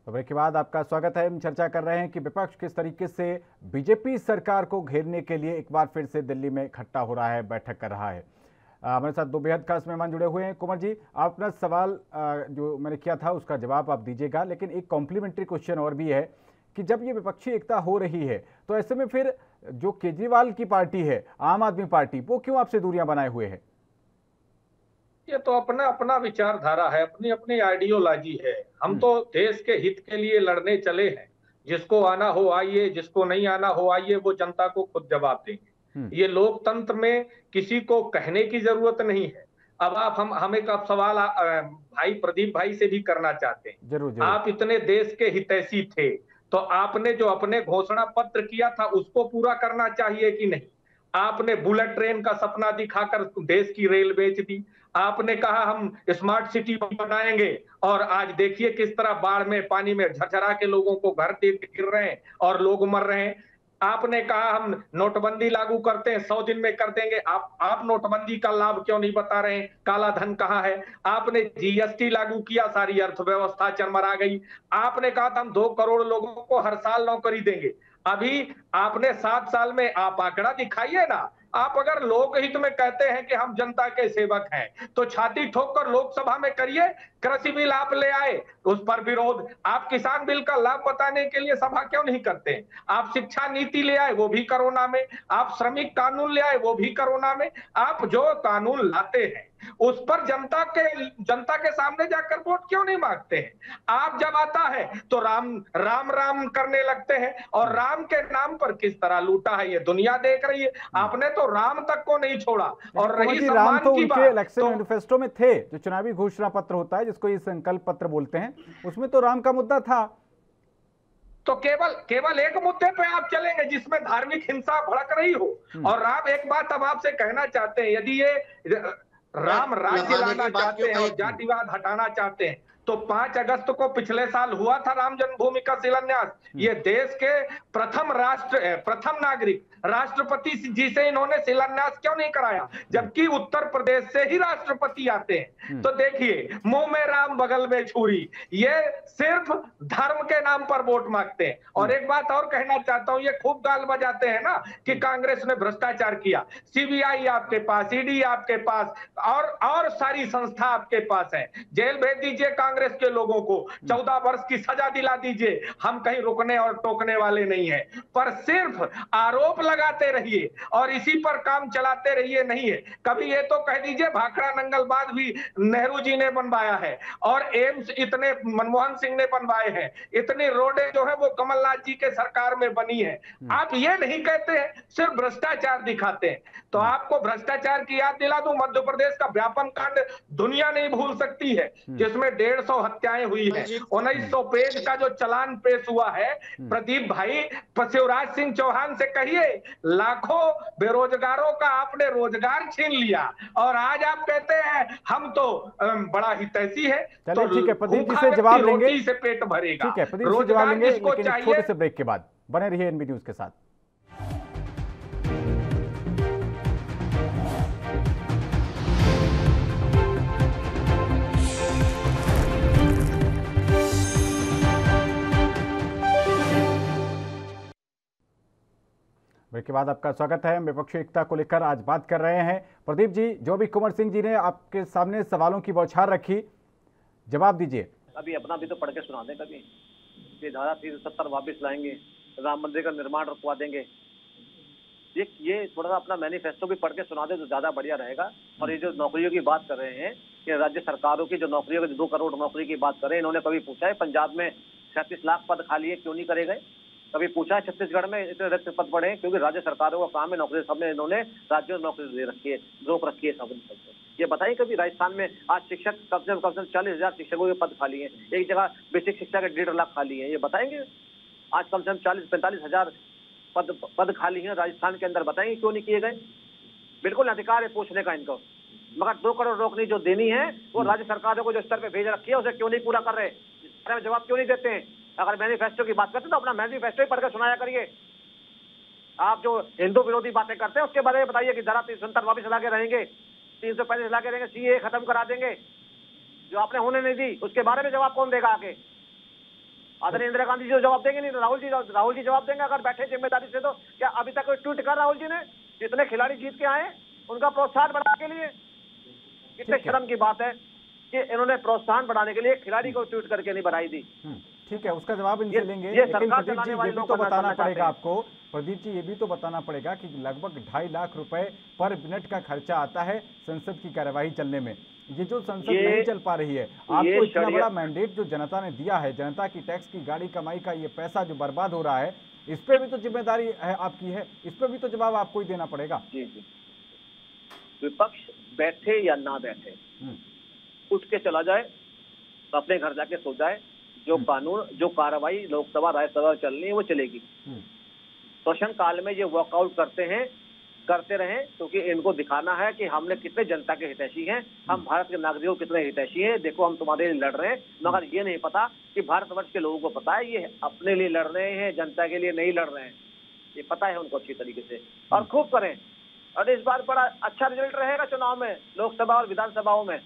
ब्रेक के बाद आपका स्वागत है। हम चर्चा कर रहे हैं कि विपक्ष किस तरीके से बीजेपी सरकार को घेरने के लिए एक बार फिर से दिल्ली में इकट्ठा हो रहा है, बैठक कर रहा है। हमारे साथ दो बेहद खास मेहमान जुड़े हुए हैं। कुंवर जी, आप अपना सवाल जो मैंने किया था उसका जवाब आप दीजिएगा, लेकिन एक कॉम्प्लीमेंट्री क्वेश्चन और भी है कि जब ये विपक्षी एकता हो रही है तो ऐसे में फिर जो केजरीवाल की पार्टी है, आम आदमी पार्टी, वो क्यों आपसे दूरियां बनाए हुए है? ये तो अपना अपना विचारधारा है, अपनी अपनी आइडियोलॉजी है। हम तो देश के हित के लिए लड़ने चले हैं। जिसको आना हो आइए, जिसको नहीं आना हो आइए, वो जनता को खुद जवाब देंगे। ये लोकतंत्र में किसी को कहने की जरूरत नहीं है। अब आप हम एक सवाल भाई प्रदीप भाई से भी करना चाहते हैं। जरूर। आप इतने देश के हितैषी थे तो आपने जो अपने घोषणा पत्र किया था उसको पूरा करना चाहिए कि नहीं? आपने बुलेट ट्रेन का सपना दिखाकर देश की रेल बेच दी। आपने कहा हम स्मार्ट सिटी बनाएंगे और आज देखिए किस तरह बाढ़ में, पानी में झरझरा के लोगों को घर गिर रहे हैं और लोग मर रहे हैं। आपने कहा हम नोटबंदी लागू करते हैं, 100 दिन में कर देंगे। आप नोटबंदी का लाभ क्यों नहीं बता रहे हैं? काला धन कहाँ है? आपने जीएसटी लागू किया, सारी अर्थव्यवस्था चरमरा गई। आपने कहा था हम 2 करोड़ लोगों को हर साल नौकरी देंगे। अभी आपने 7 साल में आप आंकड़ा दिखाइए ना। आप अगर लोकहित में कहते हैं कि हम जनता के सेवक हैं तो छाती ठोक कर लोकसभा में करिए। कृषि बिल आप ले आए, उस पर विरोध। आप किसान बिल का लाभ बताने के लिए सभा क्यों नहीं करते हैं? आप शिक्षा नीति ले आए, वो भी कोरोना में। आप श्रमिक कानून ले आए, वो भी कोरोना में। आप जो कानून लाते हैं उस पर जनता के सामने जाकर वोट क्यों नहीं मांगते हैं? आप जब आता है तो राम राम राम करने लगते हैं और राम के नाम पर किस तरह लूटा है ये दुनिया देख रही है। आपने तो राम तक को नहीं छोड़ा। और रही राम तो की उनके इलेक्शन मैनिफेस्टो में थे, जो चुनावी घोषणा पत्र होता है जिसको ये संकल्प पत्र बोलते हैं, उसमें तो राम का मुद्दा था। तो केवल एक मुद्दे पे आप चलेंगे जिसमें धार्मिक हिंसा भड़क रही हो। और राम, एक बात हम आपसे कहना चाहते हैं, यदि ये राम राज्य लाना चाहते हैं और जातिवाद हटाना चाहते हैं तो 5 अगस्त को पिछले साल हुआ था राम जन्मभूमि का शिलान्यास। ये देश के प्रथम नागरिक राष्ट्रपति जी से इन्होंने शिलान्यास क्यों नहीं कराया, जबकि उत्तर प्रदेश से ही राष्ट्रपति आते हैं। तो देखिए, मुंह में राम बगल में छुरी, ये सिर्फ धर्म के नाम पर वोट मांगते हैं। और एक बात और कहना चाहता हूं, ये खूब गाल बजाते हैं ना कि कांग्रेस ने भ्रष्टाचार किया। सीबीआई आपके पास, ईडी आपके पास, और सारी संस्था आपके पास है। जेल भेज दीजिए कांग्रेस के लोगों को, 14 वर्ष की सजा दिला दीजिए, हम कहीं रुकने और टोकने वाले नहीं है। पर सिर्फ आरोप लगाते रहिए और इसी पर काम चलाते रहिए नहीं है। कभी ये तो कह दीजिए भाखड़ा नंगल बांध भी नेहरू जी ने बनवाया है, और एम्स इतने मनमोहन सिंह ने बनवाए हैं, इतनी रोडें जो है वो कमलनाथ जी के सरकार में बनी है। आप ये नहीं कहते हैं, सिर्फ भ्रष्टाचार दिखाते हैं। तो आपको भ्रष्टाचार की याद दिला दूं, मध्य प्रदेश का व्यापम कांड दुनिया नहीं भूल सकती है, जिसमें 150 हत्याएं हुई है। 1900 पेज का जो चालान पेश हुआ है, प्रदीप भाई, शिवराज सिंह चौहान से कहिए, लाखों बेरोजगारों का आपने रोजगार छीन लिया और आज आप कहते हैं हम तो बड़ा हितैषी है। तो ठीक है, प्रदीप जी से जवाब लेंगे, रोटी से पेट भरेगा। ठीक है, प्रदीप जी जवाब लेंगे, लेकिन छोटे से ब्रेक के बाद बने रहिए एनबी न्यूज के साथ। ब्रेक के बाद आपका स्वागत है। विपक्षी एकता को लेकर आज बात कर रहे हैं। प्रदीप जी, जो भी कुंवर सिंह जी ने आपके सामने सवालों की बौछार रखी, जवाब दीजिए। अभी अपना भी तो पढ़ के सुना दें कभी, ये धारा 370 वापस लाएंगे, राम मंदिर का निर्माण रुकवा देंगे। ये थोड़ा सा अपना मैनिफेस्टो भी पढ़ के सुना दे तो ज्यादा बढ़िया रहेगा। और ये जो नौकरियों की बात कर रहे हैं, ये राज्य सरकारों की जो नौकरियों की 2 करोड़ नौकरी की बात कर रहे हैं, इन्होंने कभी पूछा है पंजाब में 37 लाख पद खाली है, क्यों नहीं करे गए? कभी पूछा है छत्तीसगढ़ में इतने रिक्त पद पड़े हैं? क्योंकि राज्य सरकारों का काम है नौकरी, सबने इन्होंने राज्यों में नौकरी दे रखी है, रोक रखी है सब। ये बताइए कभी राजस्थान में आज शिक्षक कम से कम 40,000 शिक्षकों के पद खाली हैं, एक जगह बेसिक शिक्षा के 1.5 लाख खाली हैं। ये बताएंगे आज कम से कम 40-45 हजार पद खाली हैं राजस्थान के अंदर, बताएंगे क्यों नहीं किए गए? बिल्कुल अधिकार है पूछने का इनको, मगर 2 करोड़ नौकरी जो देनी है वो राज्य सरकारों को जो स्तर पे भेज रखी है उसे क्यों नहीं पूरा कर रहे? इस बारे में जवाब क्यों नहीं देते हैं? अगर मैनिफेस्टो की बात करते हैं तो अपना मैनिफेस्टो ही पढ़कर सुनाया करिए। आप जो हिंदू विरोधी बातें करते हैं उसके बारे में बताइए कि धारा 370 वापस ला के रहेंगे, 335 ला के रहेंगे, सीए खत्म करा देंगे, जो आपने होने नहीं दी। उसके बारे में जवाब कौन देगा आगे? आदरणीय इंदिरा गांधी जी जो जवाब देंगे नहीं, राहुल जी जवाब देंगे अगर बैठे जिम्मेदारी से। तो क्या अभी तक कोई ट्वीट कर राहुल जी ने? जितने खिलाड़ी जीत के आए उनका प्रोत्साहन बढ़ाने के लिए, कितने शर्म की बात है कि इन्होंने प्रोत्साहन बढ़ाने के लिए खिलाड़ी को ट्वीट करके नहीं बढ़ाई दी। ठीक है, उसका जवाब इनसे लेंगे। लेकिन प्रदीप जी, ये भी तो बताना पड़ेगा आपको, प्रदीप जी ये भी तो बताना पड़ेगा कि लगभग 2.5 लाख रुपए पर मिनट का खर्चा आता है संसद की कार्यवाही चलने में। ये जो संसद नहीं चल पा रही है, आपको इतना बड़ा मैंडेट जो जनता ने दिया है, जनता की टैक्स की गाड़ी कमाई का ये पैसा जो बर्बाद हो रहा है, इस पे भी तो जिम्मेदारी है आपकी है, इस पे भी तो जवाब आपको ही देना पड़ेगा। जी जी, विपक्ष बैठे या ना बैठे, उठ के चला जाए, अपने घर जाके सो जाए, जो कानून जो कार्रवाई लोकसभा राज्यसभा चलनी है वो चलेगी। प्रश्न काल में ये वॉकआउट करते रहें, क्योंकि इनको दिखाना है कि हमने कितने जनता के हितैषी हैं, हम भारत के नागरिकों कितने हितैषी हैं, देखो हम तुम्हारे लिए लड़ रहे हैं। मगर ये नहीं पता कि भारतवर्ष के लोगों को पता है ये अपने लिए लड़ रहे हैं, जनता के लिए नहीं लड़ रहे हैं, ये पता है उनको अच्छी तरीके से। और खूब करें, और इस बार बड़ा अच्छा रिजल्ट रहेगा चुनाव में, लोकसभा और विधानसभाओं में।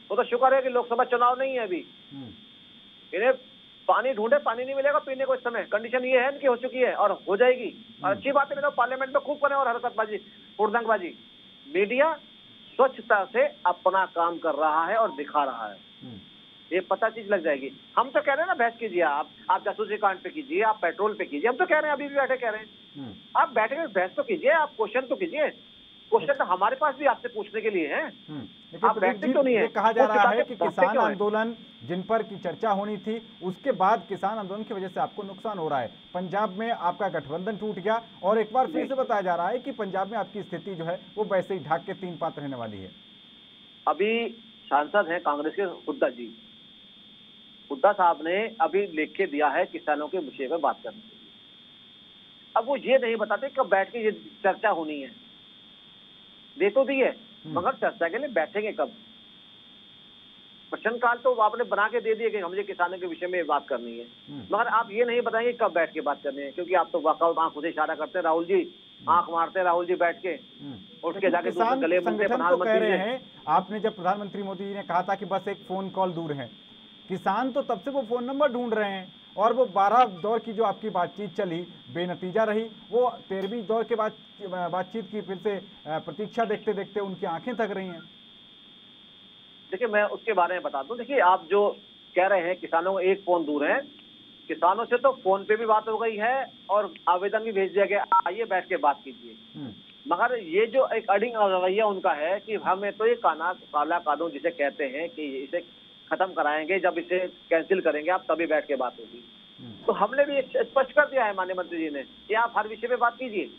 वो तो शुक्र है कि लोकसभा चुनाव नहीं है अभी, इन्हें पानी ढूंढे, पानी नहीं मिलेगा पीने को इस समय। कंडीशन ये है इनकी हो चुकी है और हो जाएगी। और अच्छी बात है, तो पार्लियामेंट में खूब करें और हरकतबाजी, हुड़दंगबाजी। मीडिया स्वच्छता से अपना काम कर रहा है और दिखा रहा है, ये पता चीज लग जाएगी। हम तो कह रहे हैं ना, बहस कीजिए, आप जासूसी कांड पे कीजिए, आप पेट्रोल पे कीजिए, हम तो कह रहे हैं, अभी भी बैठे कह रहे हैं, आप बैठे बहस तो कीजिए, आप क्वेश्चन तो कीजिए। क्वेश्चन तो हमारे पास भी आपसे पूछने के लिए है। लेकिन आप बैठते क्यों नहीं है? ये कहा जा रहा है कि किसान क्यों है? आंदोलन जिन पर की चर्चा होनी थी, उसके बाद किसान आंदोलन की वजह से आपको नुकसान हो रहा है। पंजाब में आपका गठबंधन टूट गया और एक बार फिर से बताया जा रहा है कि पंजाब में आपकी स्थिति जो है वो वैसे ही ढाक के 3 पात रहने वाली है। अभी सांसद हैं कांग्रेस के हुड्डा जी, हुड्डा साहब ने अभी लिख के दिया है किसानों के विषय में बात करने के लिए। अब वो ये नहीं बताते कब बैठ के ये चर्चा होनी है। दे तो दी है मगर चर्चा के लिए बैठेंगे कब? प्रश्नकाल तो आपने बना के दे दिए कि मुझे किसानों के विषय में बात करनी है, मगर आप ये नहीं बताएंगे कब बैठ के बात करनी है। क्योंकि आप तो वर्कआउट आंखों से इशारा करते हैं, राहुल जी आंख मारते हैं, राहुल जी बैठ के उठ के जाके किसान गले संगठन तो कह रहे हैं, आपने जब प्रधानमंत्री मोदी जी ने कहा था कि बस एक फोन कॉल दूर है, किसान तो तब से वो फोन नंबर ढूंढ रहे हैं और वो 12 दौर की जो आपकी बातचीत चली बेनतीजा रही। वो 13वीं दौर के बाद बातचीत की फिर से प्रतीक्षा देखते देखते उनकी आंखें थक रही हैं। देखिए मैं उसके बारे में बता दूं। देखिए आप जो कह रहे हैं किसानों को एक फोन दूर है, किसानों से तो फोन पे भी बात हो गई है और आवेदन भी भेज दिया गया, आइए बैठ के बात कीजिए। मगर ये जो एक अडिंग रवैया उनका है कि हमें तो ये काला कानून जिसे कहते हैं कि इसे खत्म कराएंगे, जब इसे कैंसिल करेंगे आप तभी बैठ के बात होगी। तो हमने भी स्पष्ट कर दिया है माननीय मंत्री जी ने कि आप हर विषय पे बात कीजिए,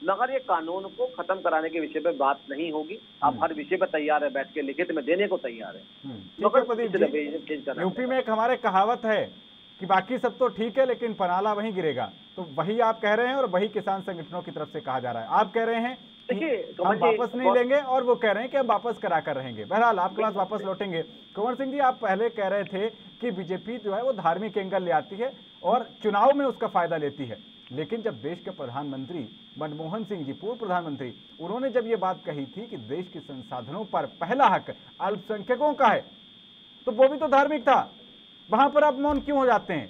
मगर ये कानून को खत्म कराने के विषय पे बात नहीं होगी। आप हर विषय पे तैयार है, बैठ के लिखित में देने को तैयार है। यूपी में एक हमारे कहावत है कि बाकी सब तो ठीक है लेकिन पनाला वहीं गिरेगा, तो वही आप कह रहे हैं और वही किसान संगठनों की तरफ से कहा जा रहा है। आप कह रहे हैं कि हम वापस नहीं लेंगे और वो कह रहे हैं कि हम वापस करा कर रहेंगे। बहरहाल आपके पास वापस लौटेंगे। कुंवर सिंह जी, आप पहले कह रहे थे कि बीजेपी जो है वो धार्मिक एंगल ले आती है और चुनाव में उसका फायदा लेती है, लेकिन जब देश के प्रधानमंत्री मनमोहन सिंह जी, पूर्व प्रधानमंत्री, उन्होंने जब ये बात कही थी कि देश के संसाधनों पर पहला हक अल्पसंख्यकों का है, तो वो भी तो धार्मिक था। वहां पर आप मौन क्यों हो जाते हैं?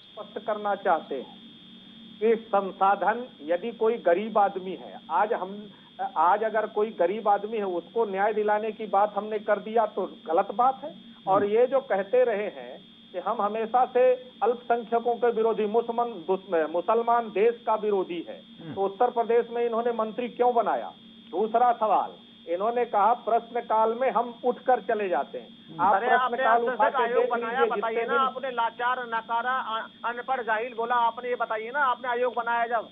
स्पष्ट करना चाहते हैं कि संसाधन, यदि कोई गरीब आदमी है, आज अगर कोई गरीब आदमी है उसको न्याय दिलाने की बात हमने कर दिया तो गलत बात है। और ये जो कहते रहे हैं कि हम हमेशा से अल्पसंख्यकों के विरोधी, मुसलमान देश का विरोधी है, तो उत्तर प्रदेश में इन्होंने मंत्री क्यों बनाया? दूसरा सवाल, इन्होंने कहा प्रश्न काल में हम उठकर चले जाते हैं। आप प्रश्न काल उठा के देख लीजिए, बताइए ना, आपने लाचार, नकारा, अनपढ़, जाहिल बोला, आपने ये बताइए ना, आपने आयोग बनाया जब।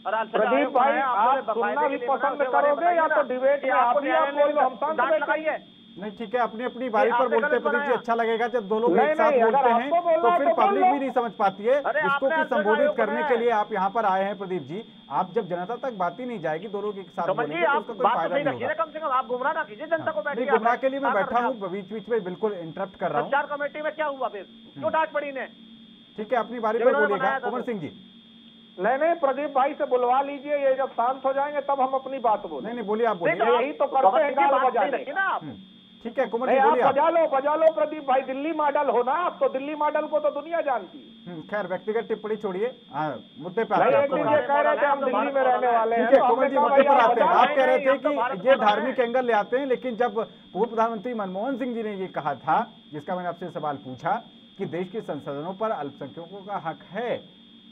प्रदीप भाई, आप सुनना भी पसंद करोगे या तो डिबेट में आप बोल लो, हम शांत बैठेंगे। नहीं ठीक है, अपनी अपनी बारी पर बोलते हैं प्रदीप जी, अच्छा लगेगा जब दो लोग एक साथ बोलते हैं तो फिर पब्लिक भी नहीं समझ पाती है इसको कि संबोधित करने के लिए आप यहाँ पर आए हैं। प्रदीप जी, आप जब जनता तक बात ही नहीं जाएगी, दो लोग एक साथ बोलेंगे तो उसका कोई फायदा नहीं होगा। कम से कम आप गुमराह ना कीजिए जनता को। नहीं, गुमराह के लिए मैं बैठा हूँ, बीच बीच में बिल्कुल इंटरप्ट कर रहा हूँ। प्रचार कमेटी में क्या हुआ फिर, क्यों डांट पड़ी ने? ठीक है, अपनी बारी पर बोलिएगा कुंवर सिंह जी। नहीं, प्रदीप भाई से बुलवा लीजिए, ये जब शांत हो जाएंगे तब हम अपनी बात बोलें। नहीं बोलिए, आप बोलिए। यही तो करते हैं, गाल बजाने। ठीक है कुंवर जी, बोलिए। बजा लो प्रदीप भाई, दिल्ली मॉडल हो ना आप, तो दिल्ली मॉडल को तो दुनिया जानती है। खैर व्यक्तिगत टिप्पणी छोड़िए, मुद्दे पे आते हैं। कह रहे थे हम दिल्ली में रहने वाले हैं। ठीक है कुंवर जी, मुद्दे पर आते हैं। आप कह रहे थे कि ये धार्मिक एंगल ले आते हैं, लेकिन जब पूर्व प्रधानमंत्री मनमोहन सिंह जी ने ये कहा था, जिसका मैंने आपसे सवाल पूछा कि देश के संसाधनों पर अल्पसंख्यकों का हक है,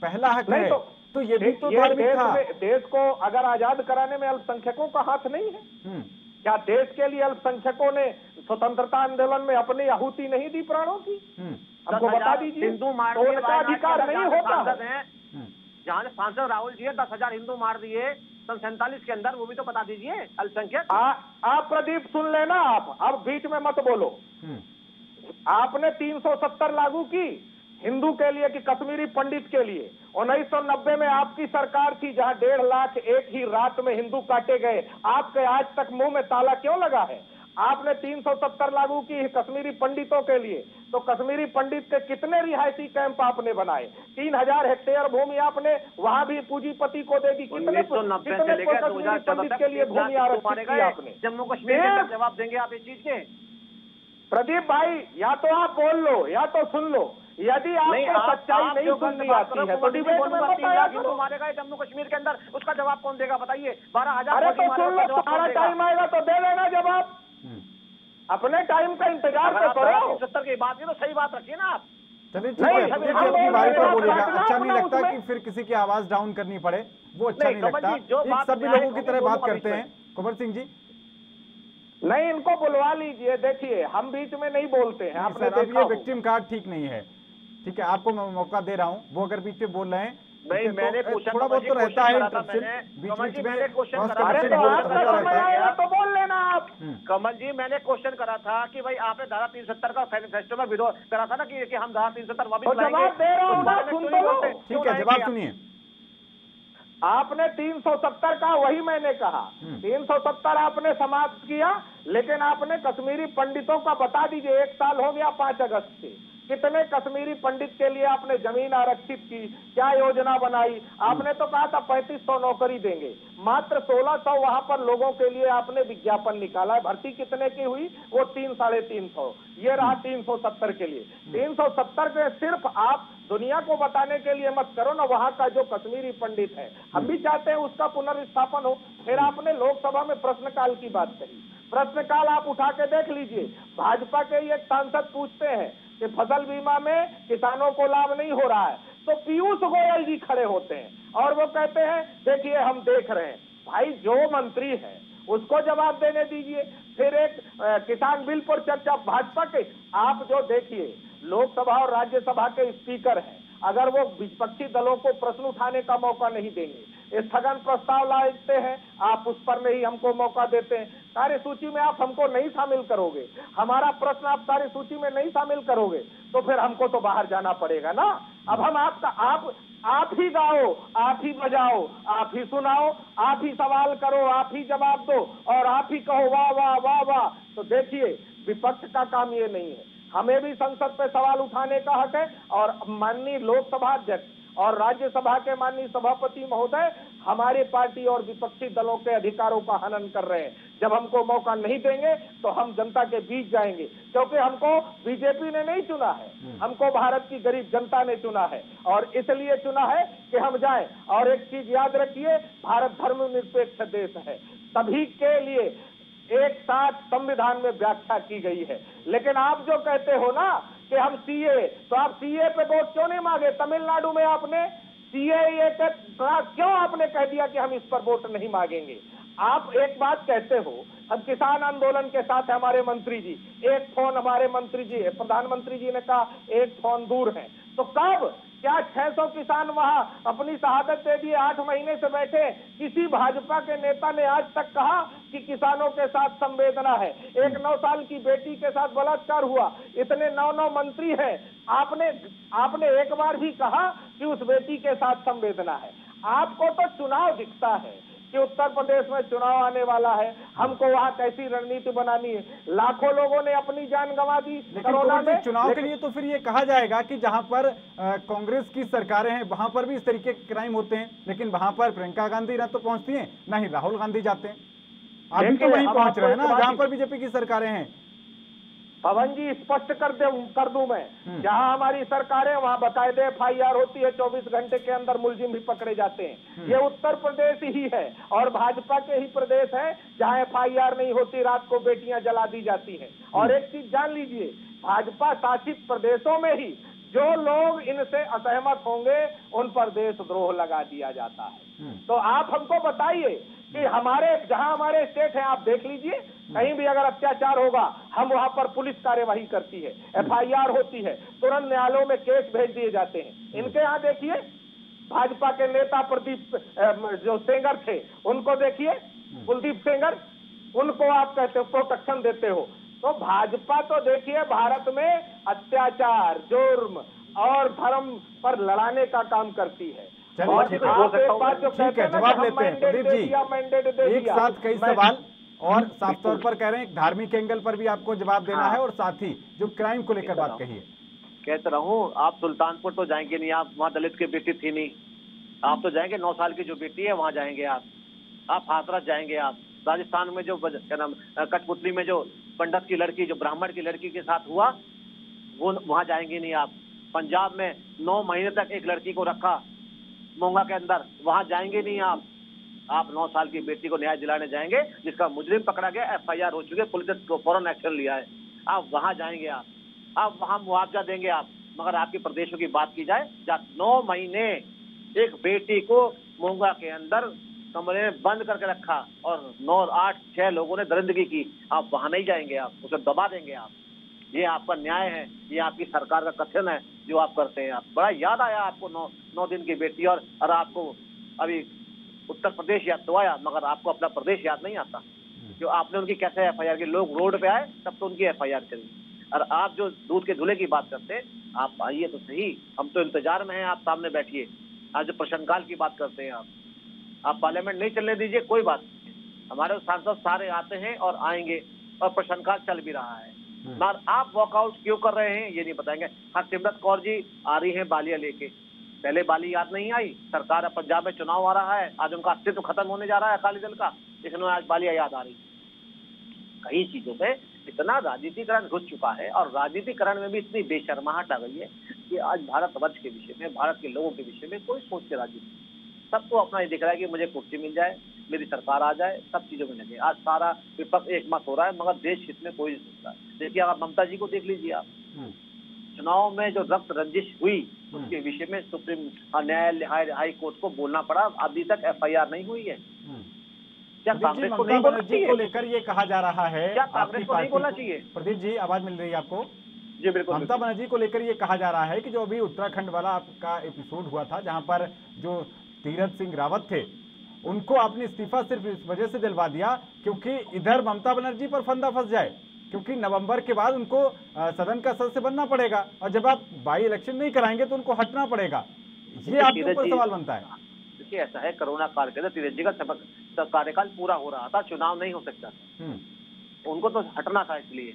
पहला हक है, तो ये भी तो धार्मिक था। देश को अगर आजाद कराने में अल्पसंख्यकों का हाथ नहीं है? क्या देश के लिए अल्पसंख्यकों ने स्वतंत्रता आंदोलन में अपनी आहुति नहीं दी प्राणों की? हमको बता दीजिए। हिंदू मार तो उनका अधिकार नहीं होता है? जहाँ सांसद राहुल जी 10,000 हिंदू मार दिए सन 47 के अंदर, वो भी तो बता दीजिए अल्पसंख्यक। आप प्रदीप सुन लेना, आप अब बीच में मत बोलो। आपने 370 लागू की हिंदू के लिए कि कश्मीरी पंडित के लिए? 1990 में आपकी सरकार थी जहां 1.5 लाख एक ही रात में हिंदू काटे गए। आपके आज तक मुंह में ताला क्यों लगा है? आपने 370 लागू की कश्मीरी पंडितों के लिए, तो कश्मीरी पंडित के कितने रिहायती कैंप आपने बनाए? 3000 हेक्टेयर भूमि आपने वहां भी पूंजीपति को दे दी। कितने कश्मीरी पंडित के लिए भूमि आरक्षित की आपने? जम्मू कश्मीर के जवाब देंगे आप इस चीज के? प्रदीप भाई, या तो आप बोल लो या तो सुन लो। यदि आपको सच्चाई नहीं सुननी आती है तो डिबेट में बताया करो। मारे गए जम्मू कश्मीर के अंदर, उसका जवाब कौन देगा बताइए? 12,000। अरे तो सुन लो, तुम्हारा टाइम आएगा तो दे लेना जवाब। अपने टाइम का इंतजार तो करो। 70 की बात है तो सही बात रखिए ना आप। चलिए ठीक है, अपनी बारी पर बोलिएगा। अच्छा नहीं लगता कि फिर किसी की आवाज डाउन करनी पड़े, वो अच्छा नहीं लगता। एक सभी लोगों की तरह बात करते हैं। कुंवर सिंह जी नहीं, इनको बुलवा लीजिए। देखिए हम बीच में नहीं बोलते हैं, आपने देखा। ये विक्टिम कार्ड ठीक नहीं है, ठीक है, आपको मैं मौका दे रहा हूँ। वो अगर बीच में बोल रहे हैं नहीं, मैंने थोड़ा बहुत तो रहता है इंटरप्शन, बीच में तो बोल लेना आप। कमल जी, मैंने क्वेश्चन करा था कि भाई आपने धारा 370 का मैनिफेस्टो में विरोध करा था ना कि हम धारा 370 वापस लाएंगे। जवाब दे रहा हूँ, ठीक है, जवाब सुनिए। आपने 370 का, वही मैंने कहा, 370 आपने समाप्त किया, लेकिन आपने कश्मीरी पंडितों का बता दीजिए। 1 साल हो गया 5 अगस्त से, कितने कश्मीरी पंडित के लिए आपने जमीन आरक्षित की, क्या योजना बनाई? आपने तो कहा था 3500 नौकरी देंगे, मात्र 1600 वहां पर लोगों के लिए आपने विज्ञापन निकाला है। भर्ती कितने की हुई? वो 300-350। ये रहा 370 के लिए। 370 के सिर्फ आप दुनिया को बताने के लिए मत करो ना, वहां का जो कश्मीरी पंडित है, हम भी चाहते हैं उसका पुनर्स्थापन हो। फिर आपने लोकसभा में प्रश्नकाल की बात कही। प्रश्नकाल आप उठा के देख लीजिए, भाजपा के ही एक सांसद पूछते हैं कि फसल बीमा में किसानों को लाभ नहीं हो रहा है, तो पीयूष गोयल जी खड़े होते हैं और वो कहते हैं देखिए हम देख रहे हैं। भाई जो मंत्री है उसको जवाब देने दीजिए। फिर एक किसान बिल पर चर्चा भाजपा के, आप जो देखिए लोकसभा और राज्यसभा के स्पीकर हैं, अगर वो विपक्षी दलों को प्रश्न उठाने का मौका नहीं देंगे, स्थगन प्रस्ताव लाते हैं, आप उस पर नहीं हमको मौका देते हैं, कार्यसूची में आप हमको नहीं शामिल करोगे, हमारा प्रश्न आप कार्यसूची में नहीं शामिल करोगे, तो फिर हमको तो बाहर जाना पड़ेगा ना। अब हम आप ही गाओ, आप ही बजाओ, आप ही सुनाओ, आप ही सवाल करो, आप ही जवाब दो और आप ही कहो वाह वाह वाह वाह। तो देखिए विपक्ष का काम ये नहीं है, हमें भी संसद पे सवाल उठाने का हक है। और माननीय लोकसभा अध्यक्ष और राज्यसभा के माननीय सभापति महोदय हमारी पार्टी और विपक्षी दलों के अधिकारों का हनन कर रहे हैं। जब हमको मौका नहीं देंगे तो हम जनता के बीच जाएंगे, क्योंकि हमको बीजेपी ने नहीं चुना है, हमको भारत की गरीब जनता ने चुना है और इसलिए चुना है कि हम जाएं। और एक चीज याद रखिए, भारत धर्मनिरपेक्ष देश है, सभी के लिए एक साथ संविधान में व्याख्या की गई है। लेकिन आप जो कहते हो ना कि हम सीए, तो आप सीए पे वोट क्यों नहीं मांगे? तमिलनाडु में आपने सीए क्यों आपने कह दिया कि हम इस पर वोट नहीं मांगेंगे? आप एक बात कहते हो, हम किसान आंदोलन के साथ हमारे मंत्री जी, एक फोन हमारे मंत्री जी, प्रधानमंत्री जी ने कहा एक फोन दूर है, तो कब? क्या 600 किसान वहां अपनी शहादत दे दिए, 8 महीने से बैठे? किसी भाजपा के नेता ने आज तक कहा कि किसानों के साथ संवेदना है? एक 9 साल की बेटी के साथ बलात्कार हुआ, इतने 9 मंत्री हैं, आपने एक बार भी कहा कि उस बेटी के साथ संवेदना है? आपको तो चुनाव दिखता है कि उत्तर प्रदेश में चुनाव आने वाला है, हमको वहां कैसी रणनीति बनानी है। लाखों लोगों ने अपनी जान गंवा दी कोरोना में। चुनाव के लिए तो फिर ये कहा जाएगा कि जहां पर कांग्रेस की सरकारें हैं वहां पर भी इस तरीके के क्राइम होते हैं, लेकिन वहां पर प्रियंका गांधी ना तो पहुंचती हैं, ना ही राहुल गांधी जाते हैं। अभी तो वहीं पहुंच रहे हैं ना जहां पर बीजेपी की सरकारें हैं। पवन जी स्पष्ट कर दूं मैं, जहां हमारी सरकार है वहां बाकायदे FIR होती है, 24 घंटे के अंदर मुलजिम भी पकड़े जाते हैं। ये उत्तर प्रदेश ही है और भाजपा के ही प्रदेश है जहां FIR नहीं होती, रात को बेटियां जला दी जाती हैं। और एक चीज जान लीजिए, भाजपा शासित प्रदेशों में ही जो लोग इनसे असहमत होंगे उन पर देशद्रोह लगा दिया जाता है। तो आप हमको बताइए कि जहां हमारे स्टेट है, आप देख लीजिए, कहीं भी अगर अत्याचार होगा हम वहां पर पुलिस कार्यवाही करती है, FIR होती है, तुरंत न्यायालयों में केस भेज दिए जाते हैं। इनके यहाँ देखिए भाजपा के नेता प्रदीप जो सेंगर थे, उनको देखिए, कुलदीप सेंगर, उनको आप कहते हो प्रोटेक्शन देते हो। तो भाजपा तो देखिए भारत में अत्याचार, जुर्म और धर्म पर लड़ाने का काम करती है। और ठीक है, जवाब लेते हैं प्रदीप जी। एक साथ कई सवाल और साफ तौर पर कह रहे हैं, धार्मिक एंगल पर भी आपको जवाब देना है और साथ ही जो क्राइम को लेकर बात कही है। कहता रहूं, आप सुल्तानपुर तो जाएंगे नहीं, आप वहाँ दलित की बेटी थी नहीं, आप तो जाएंगे 9 साल की जो बेटी है वहाँ जाएंगे आप हाथरस जाएंगे, आप राजस्थान में जो क्या नाम कठपुतली में जो पंडित की लड़की, जो ब्राह्मण की लड़की के साथ हुआ, वो वहाँ जाएंगे नहीं आप। पंजाब में 9 महीने तक एक लड़की को रखा मोंगा के अंदर, वहाँ जाएंगे नहीं आप 9 साल की बेटी को न्याय दिलाने जाएंगे, जिसका मुजरिम पकड़ा गया, FIR हो चुके, पुलिस ने फौरन एक्शन लिया है, आप वहाँ जाएंगे, आप वहाँ मुआवजा देंगे, आप मगर आपके प्रदेशों की बात की जाए जहाँ 9 महीने एक बेटी को मोंगा के अंदर कमरे में बंद करके रखा और 9, 8, 6 लोगों ने दरिंदगी की, आप वहां नहीं जाएंगे, आप उसे दबा देंगे आप। ये आपका न्याय है, ये आपकी सरकार का कथन है जो आप करते हैं। आप बड़ा याद आया आपको 9 दिन की बेटी और आपको अभी उत्तर प्रदेश याद तो आया, मगर आपको अपना प्रदेश याद नहीं आता। जो आपने उनकी कैसे FIR की, लोग रोड पे आए तब तो उनकी FIR करी। और आप जो दूध के धुले की बात करते हैं, आप आइए तो सही, हम तो इंतजार में हैं, आप सामने बैठिए। आज जो प्रश्नकाल की बात करते हैं आप पार्लियामेंट नहीं चलने दीजिए, कोई बात नहीं, हमारे सांसद सारे आते हैं और आएंगे और प्रश्नकाल चल भी रहा है, मगर आप वॉकआउट क्यों कर रहे हैं ये नहीं बताएंगे। हरसिमरत कौर जी आ रही हैं बालियां लेके, पहले बाली याद नहीं आई, सरकार अब पंजाब में चुनाव आ रहा है, आज उनका अस्तित्व खत्म होने जा रहा है अकाली दल का, इसलिए आज बालियां याद आ रही। कई चीजों पे इतना राजनीतिकरण घुस चुका है और राजनीतिकरण में भी इतनी बेशर्माहट आ गई है कि आज भारतवर्ष के विषय में, भारत के लोगों के विषय में कोई सोच के राजी नहीं। सबको अपना ये दिख रहा है कि मुझे कुर्सी मिल जाए, मेरी सरकार आ जाए, सब चीजों में लगे। आज सारा विपक्ष एक मत हो रहा है, मगर देश हित में कोई नहीं सोच रहा है। देखिए आप ममता जी को देख लीजिए, आप चुनाव में जो रक्त रंजिश हुई उसके विषय में सुप्रीम न्यायालय हाई कोर्ट को बोलना पड़ा, अभी तक FIR नहीं हुई है। क्या कांग्रेस को नहीं बोलना चाहिए? को लेकर ये कहा जा रहा है, क्या कांग्रेस को नहीं बोलना चाहिए? प्रदीप जी आवाज मिल रही है आपको? जी बिल्कुल। ममता बनर्जी को लेकर ये कहा जा रहा है कि जो अभी उत्तराखंड वाला आपका एपिसोड हुआ था, जहां पर जो तीरथ सिंह रावत थे, उनको आपने इस्तीफा सिर्फ इस वजह से दिलवा दिया क्योंकि इधर ममता बनर्जी पर फंदा फंस जाए, क्योंकि नवंबर के बाद उनको सदन का सदस्य बनना पड़ेगा और जब आप बाई इलेक्शन नहीं कराएंगे तो उनको हटना पड़ेगा। ये आपके ऊपर सवाल बनता है। देखिए ऐसा है, कोरोना काल के अंदर तीरथ जी का कार्यकाल पूरा हो रहा था, चुनाव नहीं हो सकता, उनको तो हटना था। इसलिए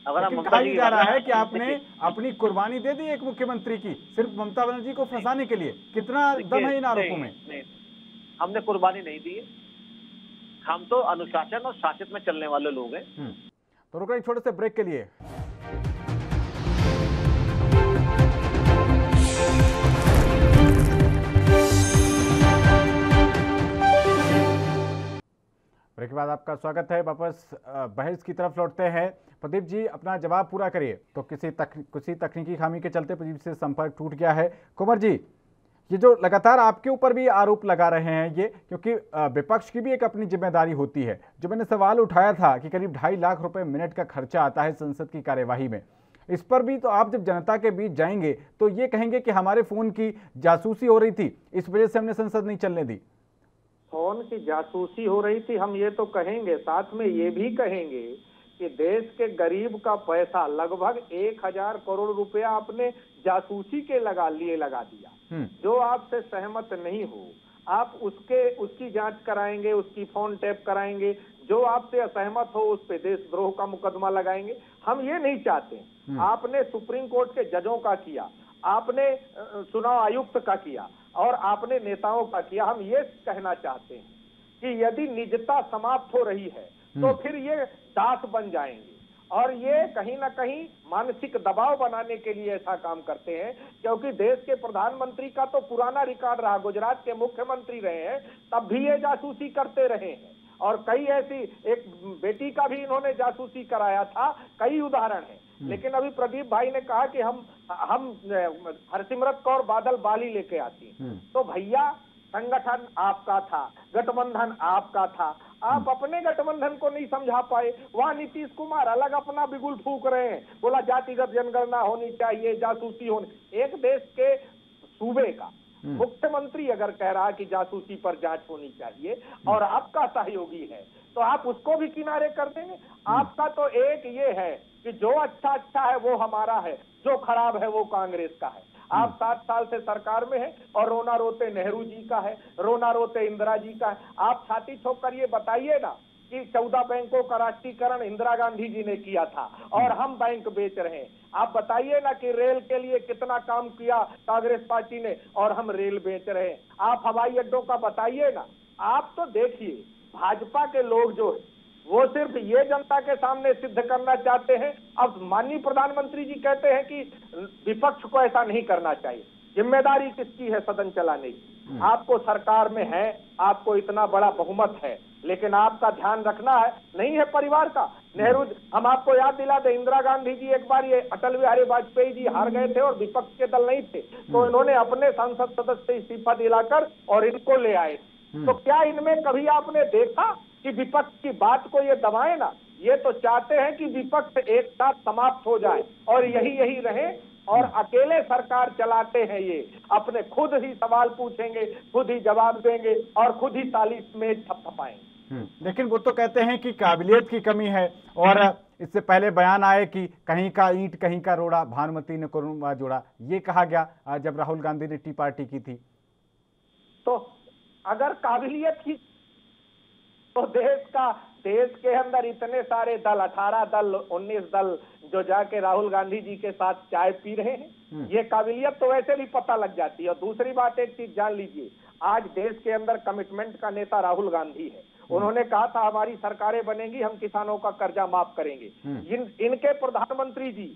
अगर आप कहा जा रहा है कि आपने अपनी कुर्बानी दे दी एक मुख्यमंत्री की सिर्फ ममता बनर्जी को फंसाने के लिए, कितना दम है इन आरोपों में? नहीं, हमने कुर्बानी नहीं दी है, हम तो अनुशासन और शासित में चलने वाले लोग हैं। तो रुको एक छोटे से ब्रेक के लिए। ब्रेक के बाद आपका स्वागत है, वापस बहस की तरफ लौटते हैं। प्रदीप जी अपना जवाब पूरा करिए। तो किसी तकनीकी खामी के चलते प्रदीप से संपर्क टूट गया है। कुंवर जी, ये जो लगातार आपके ऊपर भी आरोप लगा रहे हैं, ये क्योंकि विपक्ष की भी एक अपनी जिम्मेदारी होती है। जो मैंने सवाल उठाया था कि करीब 2.5 लाख रुपए मिनट का खर्चा आता है संसद की कार्यवाही में, इस पर भी तो आप जब जनता के बीच जाएंगे तो ये कहेंगे कि हमारे फोन की जासूसी हो रही थी, इस वजह से हमने संसद नहीं चलने दी। फोन की जासूसी हो रही थी, हम ये तो कहेंगे, साथ में ये भी कहेंगे कि देश के गरीब का पैसा लगभग 1000 करोड़ रुपया आपने जासूसी के लगा दिया। जो आपसे सहमत नहीं हो आप उसकी जांच कराएंगे, उसकी फोन टैप कराएंगे, जो आपसे असहमत हो उस पे देशद्रोह का मुकदमा लगाएंगे। हम ये नहीं चाहते। आपने सुप्रीम कोर्ट के जजों का किया, आपने चुनाव आयुक्त का किया और आपने नेताओं का किया। हम ये कहना चाहते हैं कि यदि निजता समाप्त हो रही है तो फिर ये दास बन जाएंगे और ये कहीं ना कहीं मानसिक दबाव बनाने के लिए ऐसा काम करते हैं, क्योंकि देश के प्रधानमंत्री का तो पुराना रिकॉर्ड रहा, गुजरात के मुख्यमंत्री रहे हैं तब भी ये जासूसी करते रहे हैं और कई ऐसी, एक बेटी का भी इन्होंने जासूसी कराया था, कई उदाहरण हैं। लेकिन अभी प्रदीप भाई ने कहा कि हम हरसिमरत कौर बादल बाली लेके आती, तो भैया संगठन आपका था, गठबंधन आपका था, आप अपने गठबंधन को नहीं समझा पाए। वहां नीतीश कुमार अलग अपना बिगुल फूक रहे हैं, बोला जातिगत जनगणना होनी चाहिए, जासूसी होनी। एक देश के सूबे का मुख्यमंत्री अगर कह रहा है कि जासूसी पर जांच होनी चाहिए और आपका सहयोगी है तो आप उसको भी किनारे कर देंगे। आपका तो एक ये है कि जो अच्छा है वो हमारा है, जो खराब है वो कांग्रेस का है। आप 7 साल से सरकार में हैं और रोना रोते नेहरू जी का है, रोना रोते इंदिरा जी का है। आप छाती ठोक कर ये बताइए ना कि 14 बैंकों का राष्ट्रीयकरण इंदिरा गांधी जी ने किया था और हम बैंक बेच रहे हैं। आप बताइए ना कि रेल के लिए कितना काम किया कांग्रेस पार्टी ने और हम रेल बेच रहे हैं। आप हवाई अड्डों का बताइए ना। आप तो देखिए भाजपा के लोग जो है वो सिर्फ ये जनता के सामने सिद्ध करना चाहते हैं। अब माननीय प्रधानमंत्री जी कहते हैं कि विपक्ष को ऐसा नहीं करना चाहिए। जिम्मेदारी किसकी है सदन चलाने की? आपको सरकार में है, आपको इतना बड़ा बहुमत है, लेकिन आपका ध्यान रखना है नहीं है परिवार का। नेहरू, हम आपको याद दिला दें, इंदिरा गांधी जी एक बार, ये अटल बिहारी वाजपेयी जी हार गए थे और विपक्ष के दल नहीं थे, तो इन्होंने अपने संसद सदस्य से इस्तीफा दिलाकर और इनको ले आए। तो क्या इनमें कभी आपने देखा कि विपक्ष की बात को ये दबाए ना? ये तो चाहते हैं कि विपक्ष एक साथ समाप्त हो जाए और यही रहे, और अकेले सरकार चलाते हैं। ये अपने खुद ही सवाल पूछेंगे, खुद ही जवाब देंगे और खुद ही ताली में थपथपाएंगे। लेकिन वो तो कहते हैं कि काबिलियत की कमी है, और इससे पहले बयान आए कि कहीं का ईंट कहीं का रोड़ा, भानुमति ने कोरोना जोड़ा, ये कहा गया जब राहुल गांधी ने टी पार्टी की थी। तो अगर काबिलियत की, तो देश के अंदर इतने सारे दल, 18 दल, 19 दल जो जाके राहुल गांधी जी के साथ चाय पी रहे हैं, ये काबिलियत तो वैसे भी पता लग जाती है। और दूसरी बात, एक चीज जान लीजिए, आज देश के अंदर कमिटमेंट का नेता राहुल गांधी है। उन्होंने कहा था हमारी सरकारें बनेंगी, हम किसानों का कर्जा माफ करेंगे। इनके प्रधानमंत्री जी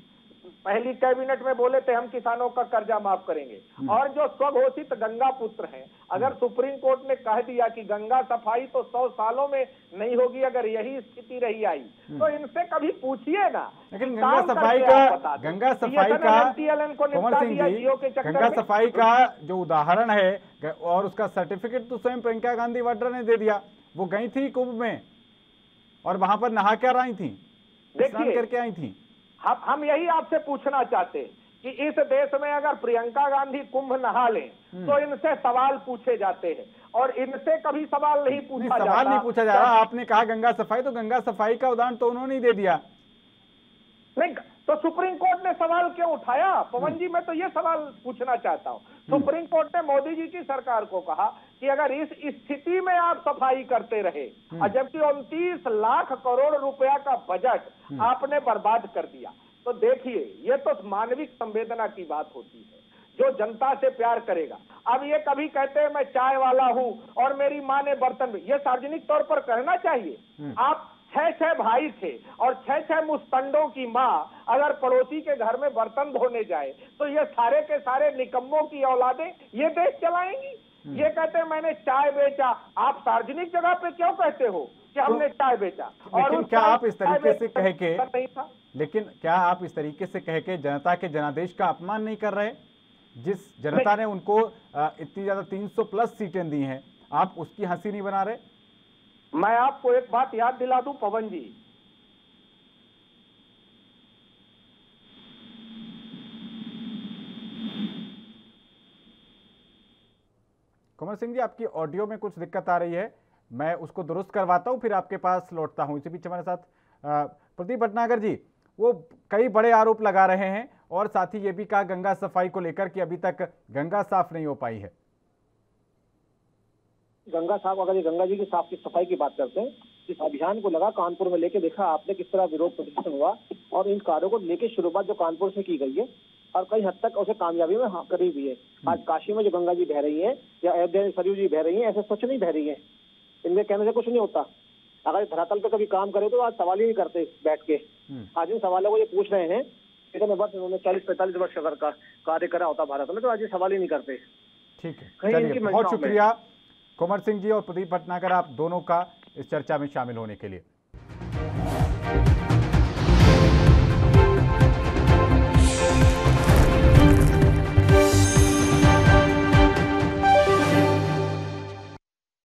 पहली कैबिनेट में बोले थे हम किसानों का कर्जा माफ करेंगे। और जो स्वघोषित गंगा पुत्र हैं, अगर सुप्रीम कोर्ट ने कह दिया कि गंगा सफाई तो 100 सालों में नहीं होगी, अगर यही स्थिति रही आई, तो इनसे कभी पूछिए ना। लेकिन गंगा सफाई का गंगा सफाई का जो उदाहरण है और उसका सर्टिफिकेट तो स्वयं प्रियंका गांधी वाड्रा ने दे दिया। वो गई थी कुंभ में और वहां पर नहा कर आई थी, स्नान करके आई थी। हम यही आपसे पूछना चाहते हैं कि इस देश में अगर प्रियंका गांधी कुंभ नहा लें तो इनसे सवाल पूछे जाते हैं, और इनसे कभी सवाल नहीं पूछा जाता। सवाल नहीं पूछा जा रहा। आपने कहा गंगा सफाई, तो गंगा सफाई का उदाहरण तो उन्होंने ही दे दिया। नहीं तो सुप्रीम कोर्ट ने सवाल क्यों उठाया? पवन जी, मैं तो ये सवाल पूछना चाहता हूँ। सुप्रीम कोर्ट ने मोदी जी की सरकार को कहा कि अगर इस स्थिति में आप सफाई करते रहे, जबकि 29 लाख करोड़ रुपया का बजट आपने बर्बाद कर दिया, तो देखिए ये तो मानविक संवेदना की बात होती है, जो जनता से प्यार करेगा। अब ये कभी कहते हैं मैं चाय वाला हूं और मेरी माँ ने बर्तन, ये सार्वजनिक तौर पर कहना चाहिए। आप 6 भाई थे और 6 मुस्तंडों की माँ अगर पड़ोसी के घर में बर्तन धोने जाए तो ये सारे के सारे निकम्मों की औलादें ये देश चलाएंगी? ये कहते हैं मैंने चाय बेचा। आप सार्वजनिक जगह पे क्यों कहते हो कि हमने चाय बेचा? और क्या आप इस तरीके से कह के, लेकिन क्या आप इस तरीके से कह के जनता के जनादेश का अपमान नहीं कर रहे? जिस जनता ने उनको इतनी ज्यादा 300+ सीटें दी हैं, आप उसकी हंसी नहीं बना रहे? मैं आपको एक बात याद दिला दूं पवन जी, कुंवर सिंह जी, आपकी ऑडियो में कुछ दिक्कत आ रही है, मैं उसको दुरुस्त करवाता हूं, फिर आपके पास लौटता हूं। इसी बीच हमारे साथ प्रदीप भटनागर जी, वो कई बड़े आरोप लगा रहे हैं और साथ ही ये भी कहा गंगा सफाई को लेकर कि अभी तक गंगा साफ नहीं हो पाई है। गंगा साफ, अगर ये गंगा जी की साफ की सफाई की बात करते हैं, इस अभियान को लगा कानपुर में लेके देखा आपने किस तरह विरोध प्रदर्शन हुआ, और इन कार्यों को लेके शुरुआत जो कानपुर से की गई है और कई हद तक उसे कामयाबी में करी भी है। आज काशी में जो गंगा जी बह रही है या अयोध्या में सरयू जी बह रही है, ऐसे स्वच्छ नहीं बह रही है। इनके कहने से कुछ नहीं होता। अगर धरातल पे कभी काम करे तो आज सवाल ही नहीं करते बैठ के। आज इन सवालों को ये पूछ रहे हैं, इतने वर्ष उन्होंने 40-45 वर्ष अगर का कार्य करा होता भारत में, तो आज ये सवाल ही नहीं करते। ठीक है, चलिए, बहुत शुक्रिया कुंवर सिंह जी और प्रदीप भटनागर, आप दोनों का इस चर्चा में शामिल होने के लिए।